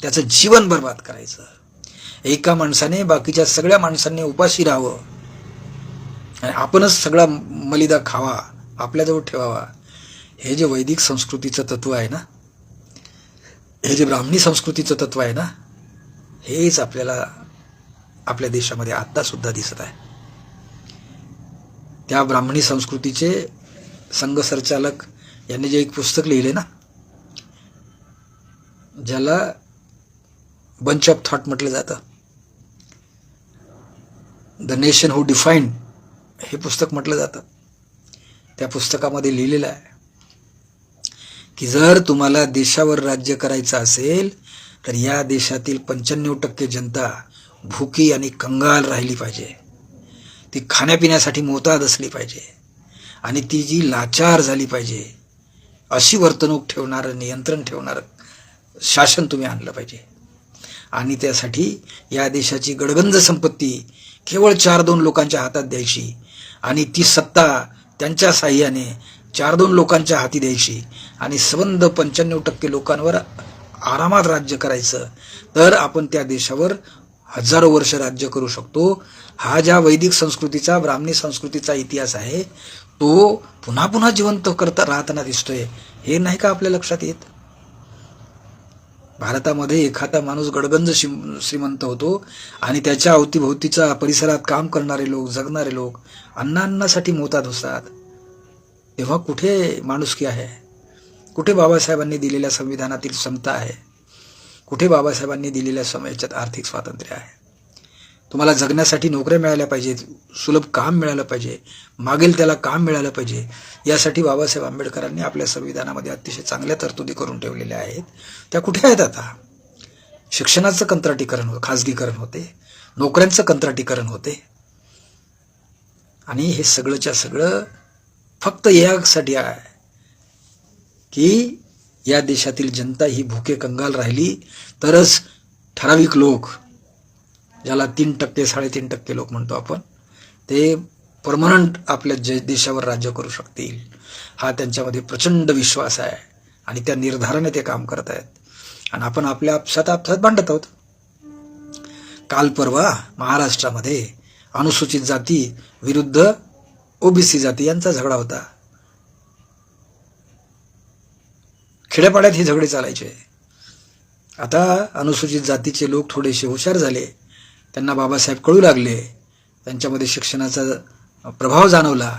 त्याचं जीवन बर्बाद करायचं. एका माणसाने बाकीच्या सगळ्या माणसांनी उपाशी राहावं आणि आपणच सगळा मलिदा खावा, आपल्याजवळ ठेवावा. हे जे वैदिक संस्कृतीचं तत्व आहे ना, हे जे ब्राह्मणी संस्कृतीचं तत्व आहे ना, हेच आपल्याला आपल्या देशामध्ये आता सुद्धा दिसत आहे. त्या ब्राह्मणी संस्कृतीचे संघ सरचालक यांनी जे एक पुस्तक लिहिले ना, ज्याला बंच ऑफ थॉट म्हटलं जातं, द नेशन हू डिफाईन्ड, हे पुस्तक म्हटलं जातं. त्या पुस्तकामध्ये लिहिलेलं आहे की जर तुम्हाला देशावर राज्य करायचं असेल तर या देशातील 95% जनता भुकी आणि कंगाल राहिली पाहिजे. ती खाण्यापिण्यासाठी मोताद असली पाहिजे आणि ती जी लाचार झाली पाहिजे, अशी वर्तणूक ठेवणारं, नियंत्रण ठेवणारं शासन तुम्ही आणलं पाहिजे. आणि त्यासाठी या देशाची गडगंज संपत्ती केवळ 4-2 लोकांच्या हातात द्यायची आणि ती सत्ता त्यांच्या साह्याने 4-2 लोकांच्या हाती द्यायची आणि संबंध 95% लोकांवर आरामात राज्य करायचं. तर आपण त्या देशावर हजारो वर्ष राज्य करू शकतो. हा ज्या वैदिक संस्कृतीचा, ब्राह्मणी संस्कृतीचा इतिहास आहे तो पुन्हा पुन्हा जिवंत करता राहताना दिसतोय. हे नाही का आपल्या लक्षात येत? भारतामध्ये एखादा माणूस गडगंज श्रीमंत होतो आणि त्याच्या अवतीभोवतीच्या परिसरात काम करणारे लोक, जगणारे लोक अन्नासाठी मोताद असतात. तेव्हा कुठे माणुसकी आहे? कुठे बाबासाहेबांनी दिलेल्या संविधानातील समता आहे? कुठे बाबासाहेबांनी दिलेल्या याच्यात आर्थिक स्वातंत्र्य आहे? तुम्हाला जगण्यासाठी नोकऱ्या मिळाल्या पाहिजेत, सुलभ काम मिळालं पाहिजे, मागेल त्याला काम मिळालं पाहिजे. यासाठी बाबासाहेब आंबेडकरांनी आपल्या संविधानामध्ये अतिशय चांगल्या तरतुदी करून ठेवलेल्या आहेत. त्या कुठे आहेत आता? शिक्षणाचं कंत्राटीकरण, खाजगीकरण होते, नोकऱ्यांचं कंत्राटीकरण होते. आणि हे सगळंच्या सगळं फक्त यासाठी आहे की या देशातील जनता ही भुके कंगाल राहिली तरच ठराविक लोक ज्याला 3% 3.5% लोक म्हणतो आपण, ते परमनंट आपल्या देशावर राज्य करू शकतील, हा त्यांच्यामध्ये प्रचंड विश्वास आहे आणि त्या निर्धाराने ते काम करत आहेत. आणि आपण आपल्या आपसात भांडत आहोत. काल परवा महाराष्ट्रामध्ये अनुसूचित जाती विरुद्ध ओबीसी जाती यांचा झगडा होता. खेड्यापाड्यात हे झगडे चालायचे. आता अनुसूचित जातीचे लोक थोडेसे हुशार झाले, त्यांना बाबासाहेब कळू लागले, त्यांच्यामध्ये शिक्षणाचा प्रभाव जाणवला,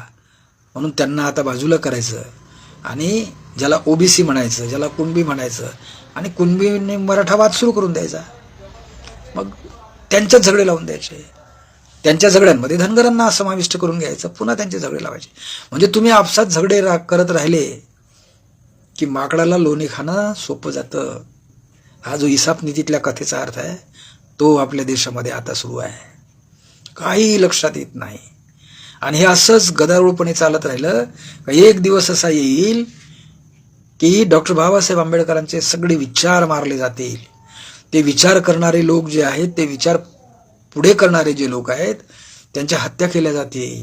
म्हणून त्यांना आता बाजूला करायचं आणि ज्याला ओबीसी म्हणायचं, ज्याला कुणबी म्हणायचं आणि कुणबीने मराठावाद सुरू करून द्यायचा. मग त्यांच्याच झगडे लावून द्यायचे, त्यांच्या झगड्यांमध्ये धनगरांना समाविष्ट करून घ्यायचं, पुन्हा त्यांचे झगडे लावायचे. म्हणजे तुम्ही आपसात झगडे करत राहिले की माकडाला लोणी खाणं सोपं जातं. हा जो इसाप नीतीतल्या कथेचा अर्थ आहे तो आपल्या देशामध्ये आता सुरू आहे. काही लक्षात येत नाही. आणि हे असंच गदारोळपणे चालत राहिलं का एक दिवस असा येईल की डॉक्टर बाबासाहेब आंबेडकरांचे सगळे विचार मारले जातील. ते विचार करणारे लोक जे आहेत, ते विचार पुढे करणारे जे लोक आहेत, त्यांच्या हत्या केल्या जातील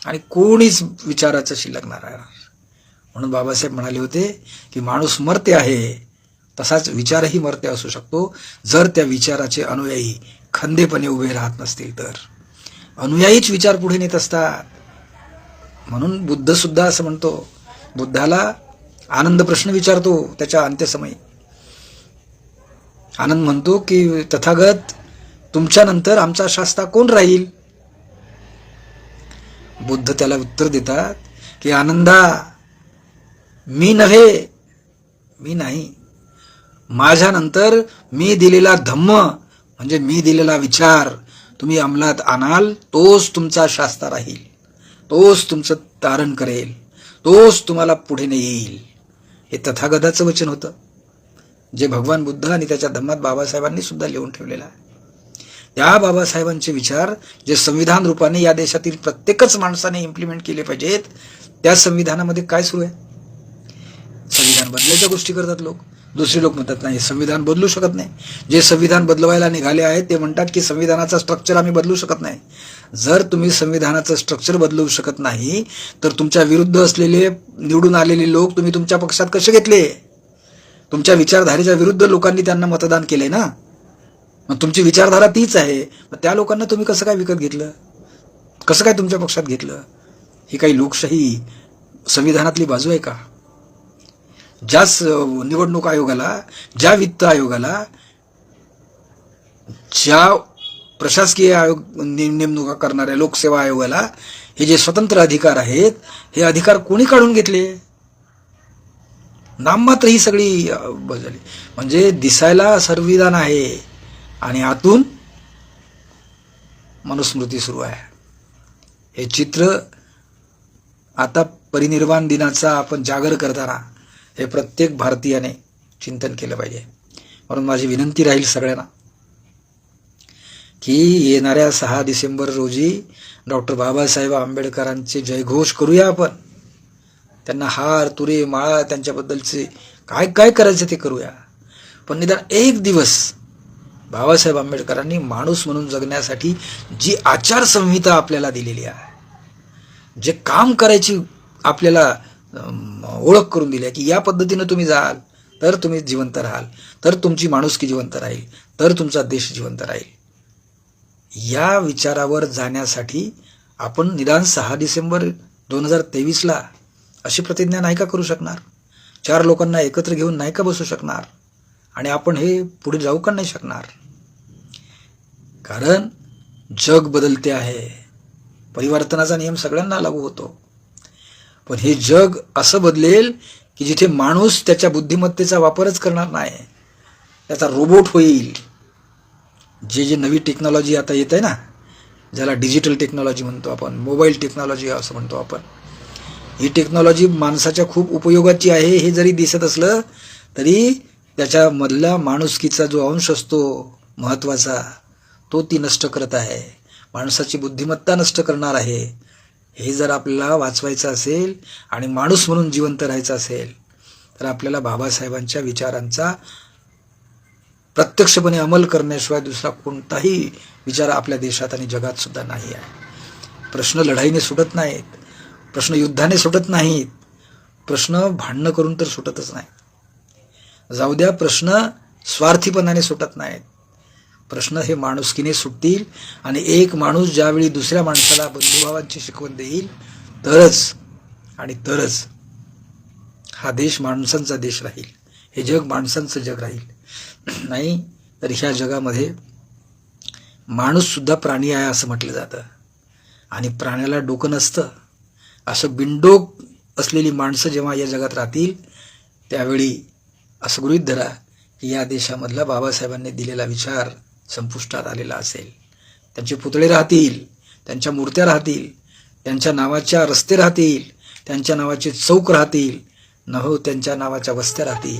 आणि कोणीच विचाराचं शिल्लक नाही. म्हणून बाबासाहेब म्हणाले होते की माणूस मर्त्य आहे, तसाच विचारही मर्त्य असू शकतो जर त्या विचाराचे अनुयायी खंदेपणे उभे राहत नसतील तर. अनुयायीच विचार पुढे नेत असतात. म्हणून बुद्ध सुद्धा असं म्हणतो, बुद्धाला आनंद प्रश्न विचारतो त्याच्या अंत्यसमयी. आनंद म्हणतो की तथागत, तुमच्यानंतर आमचा शास्ता कोण राहील? बुद्ध त्याला उत्तर देतात की आनंदा, मी नव्हे, मी नाही. माझ्यानंतर मी दिलेला धम्म म्हणजे मी दिलेला विचार तुम्ही अंमलात आणाल, तोच तुमचा शास्ता राहील, तोच तुमचं तारण करेल, तोच तुम्हाला पुढे नेईल. हे तथागताचं वचन होतं, जे भगवान बुद्ध आणि त्याच्या धम्मात बाबासाहेबांनी सुद्धा लिहून ठेवलेलं आहे. त्या बाबासाहेबांचे विचार जे संविधान रूपाने या देशातील प्रत्येकच माणसाने इम्प्लिमेंट केले पाहिजेत. त्या संविधानामध्ये काय सुरू आहे? संविधान बदलायच्या गोष्टी करतात लोक. दुसरे लोक म्हणतात नाही, संविधान बदलू शकत नाही. जे संविधान बदलवायला निघाले आहेत ते म्हणतात की संविधानाचा स्ट्रक्चर आम्ही बदलू शकत नाही. जर तुम्ही संविधानाचं स्ट्रक्चर बदलू शकत नाही तर तुमच्या विरुद्ध असलेले निवडून आलेले लोक तुम्ही तुमच्या पक्षात कसे घेतले? तुमच्या विचारधारेच्या विरुद्ध लोकांनी त्यांना मतदान केले ना. मग तुमची विचारधारा तीच आहे, मग त्या लोकांना तुम्ही कसं काय विकत घेतलं? कसं काय तुमच्या पक्षात घेतलं? ही काही लोकशाही संविधानातली बाजू आहे का? ज्या निवडणूक आयोगाला, ज्या वित्त आयोगाला, ज्या प्रशासकीय आयोग नेमणुका करणाऱ्या लोकसेवा आयोगाला हे जे स्वतंत्र अधिकार आहेत, हे अधिकार कोणी काढून घेतले? नाममात्र ही सगळी झाली. म्हणजे दिसायला संविधान आहे आणि आतून मनुस्मृती सुरू आहे. हे चित्र आता परिनिर्वाण दिनाचा आपण जागर करताना हे प्रत्येक भारतीयाने चिंतन केलं पाहिजे. म्हणून माझी विनंती राहील सगळ्यांना की येणाऱ्या 6 डिसेंबर रोजी डॉक्टर बाबासाहेब आंबेडकरांचे जयघोष करूया आपण. त्यांना हार तुरे माळा त्यांच्याबद्दलचे काय काय करायचं ते करूया. पण निदान एक दिवस बाबासाहेब आंबेडकरांनी माणूस म्हणून जगण्यासाठी जी आचारसंहिता आपल्याला दिलेली आहे, जे काम करायची आपल्याला ओळख करून दिली आहे की या पद्धतीनं तुम्ही जाल तर तुम्ही जिवंत राहाल, तर तुमची माणुसकी जिवंत राहील, तर तुमचा देश जिवंत राहील. या विचारावर जाण्यासाठी आपण निदान 6 डिसेंबर 2023ला अशी प्रतिज्ञा नाही का करू शकणार? 4 लोकांना एकत्र घेऊन नाही का बसू शकणार? आणि आपण हे पुढे जाऊ का नाही शकणार? कारण जग बदलते आहे. परिवर्तनाचा नियम सगळ्यांना लागू होतो. पण हे जग असं बदलेल की जिथे माणूस त्याच्या बुद्धिमत्तेचा वापरच करणार नाही, त्याचा रोबोट होईल. जे नवी टेक्नॉलॉजी आता येत आहे ना, ज्याला डिजिटल टेक्नॉलॉजी म्हणतो आपण, मोबाईल टेक्नॉलॉजी असं म्हणतो आपण, ही टेक्नॉलॉजी माणसाच्या खूप उपयोगाची आहे हे जरी दिसत असलं तरी त्याच्यामधला माणुसकीचा जो अंश असतो महत्त्वाचा, तो ती नष्ट करत आहे. माणसाची बुद्धिमत्ता नष्ट करणार आहे. हे जर आपल्याला वाचवायचं असेल आणि माणूस म्हणून जिवंत राहायचं असेल तर आपल्याला बाबासाहेबांच्या विचारांचा प्रत्यक्षपणे अंमल करण्याशिवाय दुसरा कोणताही विचार आपल्या देशात आणि जगात सुद्धा नाही आहे. प्रश्न लढाईने सुटत नाहीत, प्रश्न युद्धाने सुटत नाहीत, प्रश्न भांडणं करून तर सुटतच नाही. जाऊ द्या, प्रश्न स्वार्थीपणाने सुटत नाहीत. प्रश्न हे माणुसकीने सुटतील. आणि एक माणूस ज्यावेळी दुसऱ्या माणसाला बंधुभावांची शिकवण देईल तरच आणि तरच हा देश माणसांचा देश राहील, हे जग माणसांचं जग राहील. नाही तर ह्या जगामध्ये माणूस सुद्धा प्राणी आहे असं म्हटलं जातं. आणि प्राण्याला डोकं नसतं असं बिनडोक असलेली माणसं जेव्हा या जगात राहतील त्यावेळी असं गृहीत धरा की या देशामधला बाबासाहेबांनी दिलेला विचार संपुष्टात आलेला असेल. त्यांचे पुतळे राहतील, त्यांच्या मूर्त्या राहतील, त्यांच्या नावाच्या रस्ते राहतील, त्यांच्या नावाचे चौक राहतील, त्यांच्या नावाच्या वस्त्या राहतील.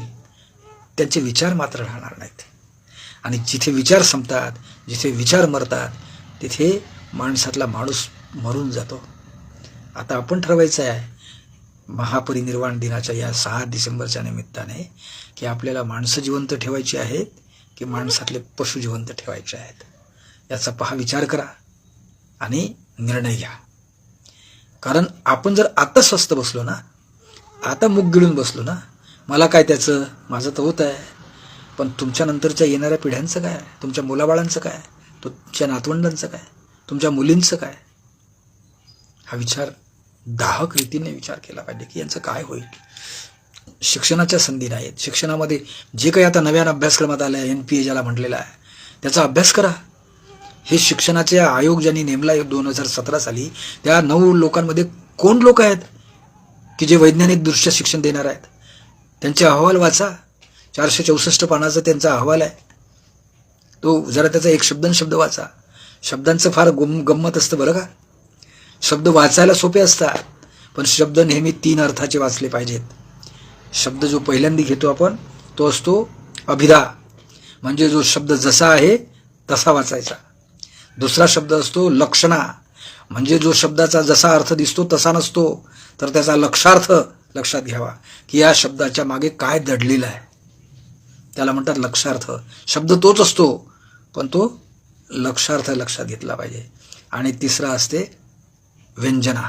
त्यांचे विचार मात्र राहणार नाहीत. आणि जिथे विचार संपतात, जिथे विचार मरतात, तिथे माणसातला माणूस मरून जातो. आता आपण ठरवायचं आहे महापरिनिर्वाण दिनाच्या या 6 डिसेंबरच्या निमित्ताने की आपल्याला माणसं जिवंत ठेवायची आहेत की माणसातले पशु जिवंत ठेवायचे आहेत. याचा विचार करा आणि निर्णय घ्या. कारण आपण जर आता स्वस्थ बसलो ना, आता मुग गिळून बसलो ना, मला काय त्याचं, माझं तर होत आहे, पण तुमच्या नंतरच्या येणाऱ्या पिढ्यांचं काय, तुमच्या मुलाबाळांचं काय, तुमच्या नातवंडांचं काय, तुमच्या मुलींचं काय, हा विचार दाहक रीतीने विचार केला पाहिजे की यांचं काय होईल. शिक्षणाच्या संधी नाहीत. शिक्षणामध्ये जे काही आता नव्यानं अभ्यासक्रमात आलं आहे, NPA ज्याला म्हटलेला आहे, त्याचा अभ्यास करा. हे शिक्षणाचे आयोग ज्यांनी नेमला 2017 साली, त्या 9 लोकांमध्ये कोण लोक आहेत की जे वैज्ञानिक दृष्ट्या शिक्षण देणार आहेत. त्यांचे अहवाल वाचा. 464 पानाचा त्यांचा अहवाल आहे. तो जरा त्याचा एक शब्द वाचा. शब्दांचं फार गंमत असतं बरं का. शब्द वाचायला सोपे असतात, पण शब्द नेहमी 3 अर्थाचे वाचले पाहिजेत. शब्द जो पहिल्यांदा घेतो आपण तो असतो अभिधा, म्हणजे जो शब्द जसा आहे तसा वाचायचा. दुसरा शब्द असतो लक्षणा, म्हणजे जो शब्दाचा जसा अर्थ दिसतो तसा नसतो, तर त्याचा लक्षार्थ लक्षात घ्यावा की या शब्दाच्या मागे काय दडलेलं आहे. त्याला म्हणतात लक्षार्थ. शब्द तोच असतो पण तो लक्षार्थ लक्षात घेतला पाहिजे. आणि तिसरा असते व्यंजना.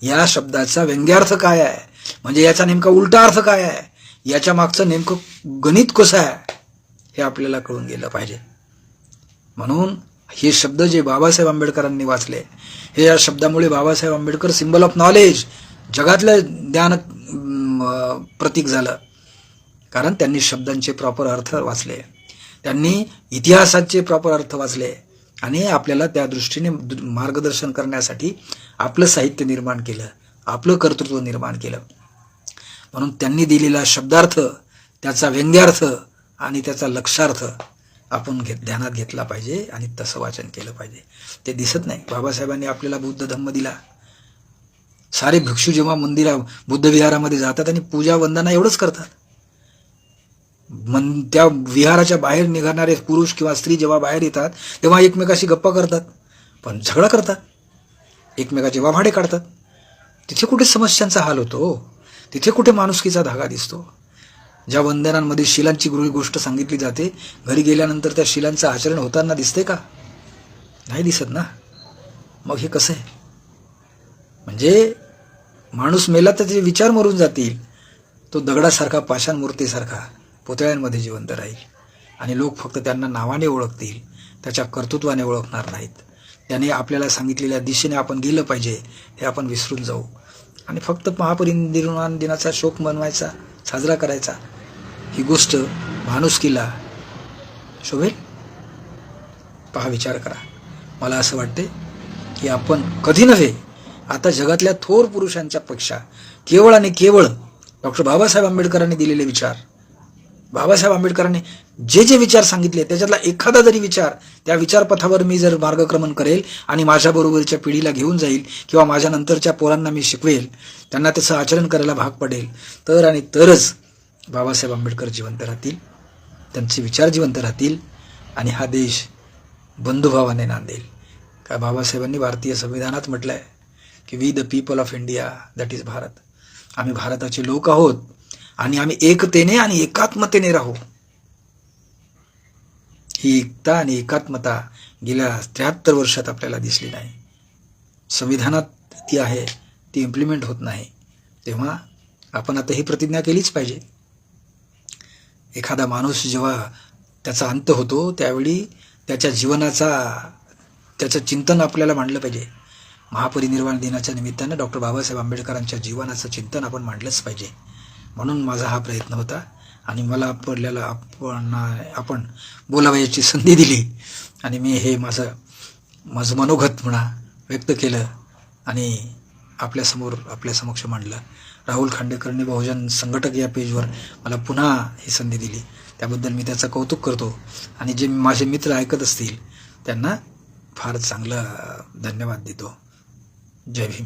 या शब्दाचा व्यंग्यार्थ काय आहे, म्हणजे याचा नेमका उलटा अर्थ काय आहे, याच्या मागचं नेमकं गणित कसं आहे हे आपल्याला कळून गेलं पाहिजे. म्हणून हे शब्द जे बाबासाहेब आंबेडकरांनी वाचले, हे या शब्दामुळे Babasaheb Ambedkar symbol of knowledge, जगातलं ज्ञान प्रतीक झालं. कारण त्यांनी शब्दांचे प्रॉपर अर्थ वाचले, त्यांनी इतिहासाचे प्रॉपर अर्थ वाचले आणि आपल्याला त्या दृष्टीने मार्गदर्शन करण्यासाठी आपलं साहित्य निर्माण केलं, आपलं कर्तृत्व निर्माण केलं. म्हणून त्यांनी दिलेला शब्दार्थ, त्याचा व्यंग्यार्थ आणि त्याचा लक्षार्थ आपण ध्यानात घेतला पाहिजे आणि तसं वाचन केलं पाहिजे. ते दिसत नाही. बाबासाहेबांनी आपल्याला बुद्ध धम्म दिला. सारे भिक्षू जेव्हा बुद्ध विहारामध्ये जातात आणि पूजा वंदना एवढंच करतात, त्या विहाराच्या बाहेर निघणारे पुरुष किंवा स्त्री जेव्हा बाहेर येतात तेव्हा एकमेकाशी गप्पा करतात, पण झगडा करतात, एकमेकाचे वाभाडे काढतात. तिथे कुठे समस्यांचा हाल होतो, तिथे कुठे माणुसकीचा धागा दिसतो. ज्या वंदनांमध्ये शिलांची गोष्ट सांगितली जाते, घरी गेल्यानंतर त्या शिलांचं आचरण होताना दिसते का? नाही दिसत ना. मग हे कसं आहे? म्हणजे माणूस मेला तर त्याचे विचार मरून जातील, तो दगडासारखा, पाषाण मूर्तीसारखा पुतळ्यांमध्ये जिवंत राहील आणि लोक फक्त त्यांना नावाने ओळखतील, त्याच्या कर्तृत्वाने ओळखणार नाहीत. त्याने आपल्याला सांगितलेल्या दिशेने आपण गेलं पाहिजे हे आपण विसरून जाऊ आणि फक्त महापरिनिर्वाण दिनाचा शोक मनवायचा, साजरा करायचा. ही गोष्ट माणुसकीला शोभेल? विचार करा. मला असं वाटते की आपण कधी नव्हे, आता जगातल्या थोर पुरुषांच्या पेक्षा केवळ आणि केवळ डॉक्टर बाबासाहेब आंबेडकरांनी दिलेले विचार, बाबासाहेब आंबेडकरांनी जे जे विचार सांगितले त्याच्यातला एखादा जरी विचार, त्या विचारपथावर मी जर मार्गक्रमण करेल आणि माझ्याबरोबरच्या पिढीला घेऊन जाईल किंवा माझ्या नंतरच्या पोरांना मी शिकवेल, त्यांना त्याचं आचरण करायला भाग पडेल, तर आणि तरच बाबासाहेब आंबेडकर जिवंत राहतील, त्यांचे विचार जिवंत राहतील आणि हा देश बंधुभावाने नांदेल. का बाबासाहेबांनी भारतीय संविधानात म्हटलं आहे की we the people of India, that is Bharat. आम्ही भारताचे लोक आहोत आणि आम्ही एकतेने आणि एकात्मतेने राहू. ही एकता आणि एकात्मता गेल्या 73 वर्षात आपल्याला दिसली नाही. संविधानात ती आहे, ती इम्प्लिमेंट होत नाही. तेव्हा आपण आता ही प्रतिज्ञा केलीच पाहिजे. एखादा माणूस जेव्हा त्याचा अंत होतो त्यावेळी त्याच्या जीवनाचा त्याचं चिंतन आपल्याला मांडलं पाहिजे. महापरिनिर्वाण दिनाच्या निमित्तानं डॉक्टर बाबासाहेब आंबेडकरांच्या जीवनाचं चिंतन आपण मांडलंच पाहिजे. म्हणून माझा हा प्रयत्न होता आणि मला आपल्याला आपण बोलावयाची संधी दिली आणि मी हे माझं मनोगत म्हणा व्यक्त केलं आणि आपल्या समक्ष मांडलं. राहुल खांडेकरने बहुजन संघटक या पेजवर मला पुन्हा ही संधी दिली, त्याबद्दल मी त्याचं कौतुक करतो. आणि जे माझे मित्र ऐकत असतील त्यांना फार चांगलं धन्यवाद देतो. जय भीम.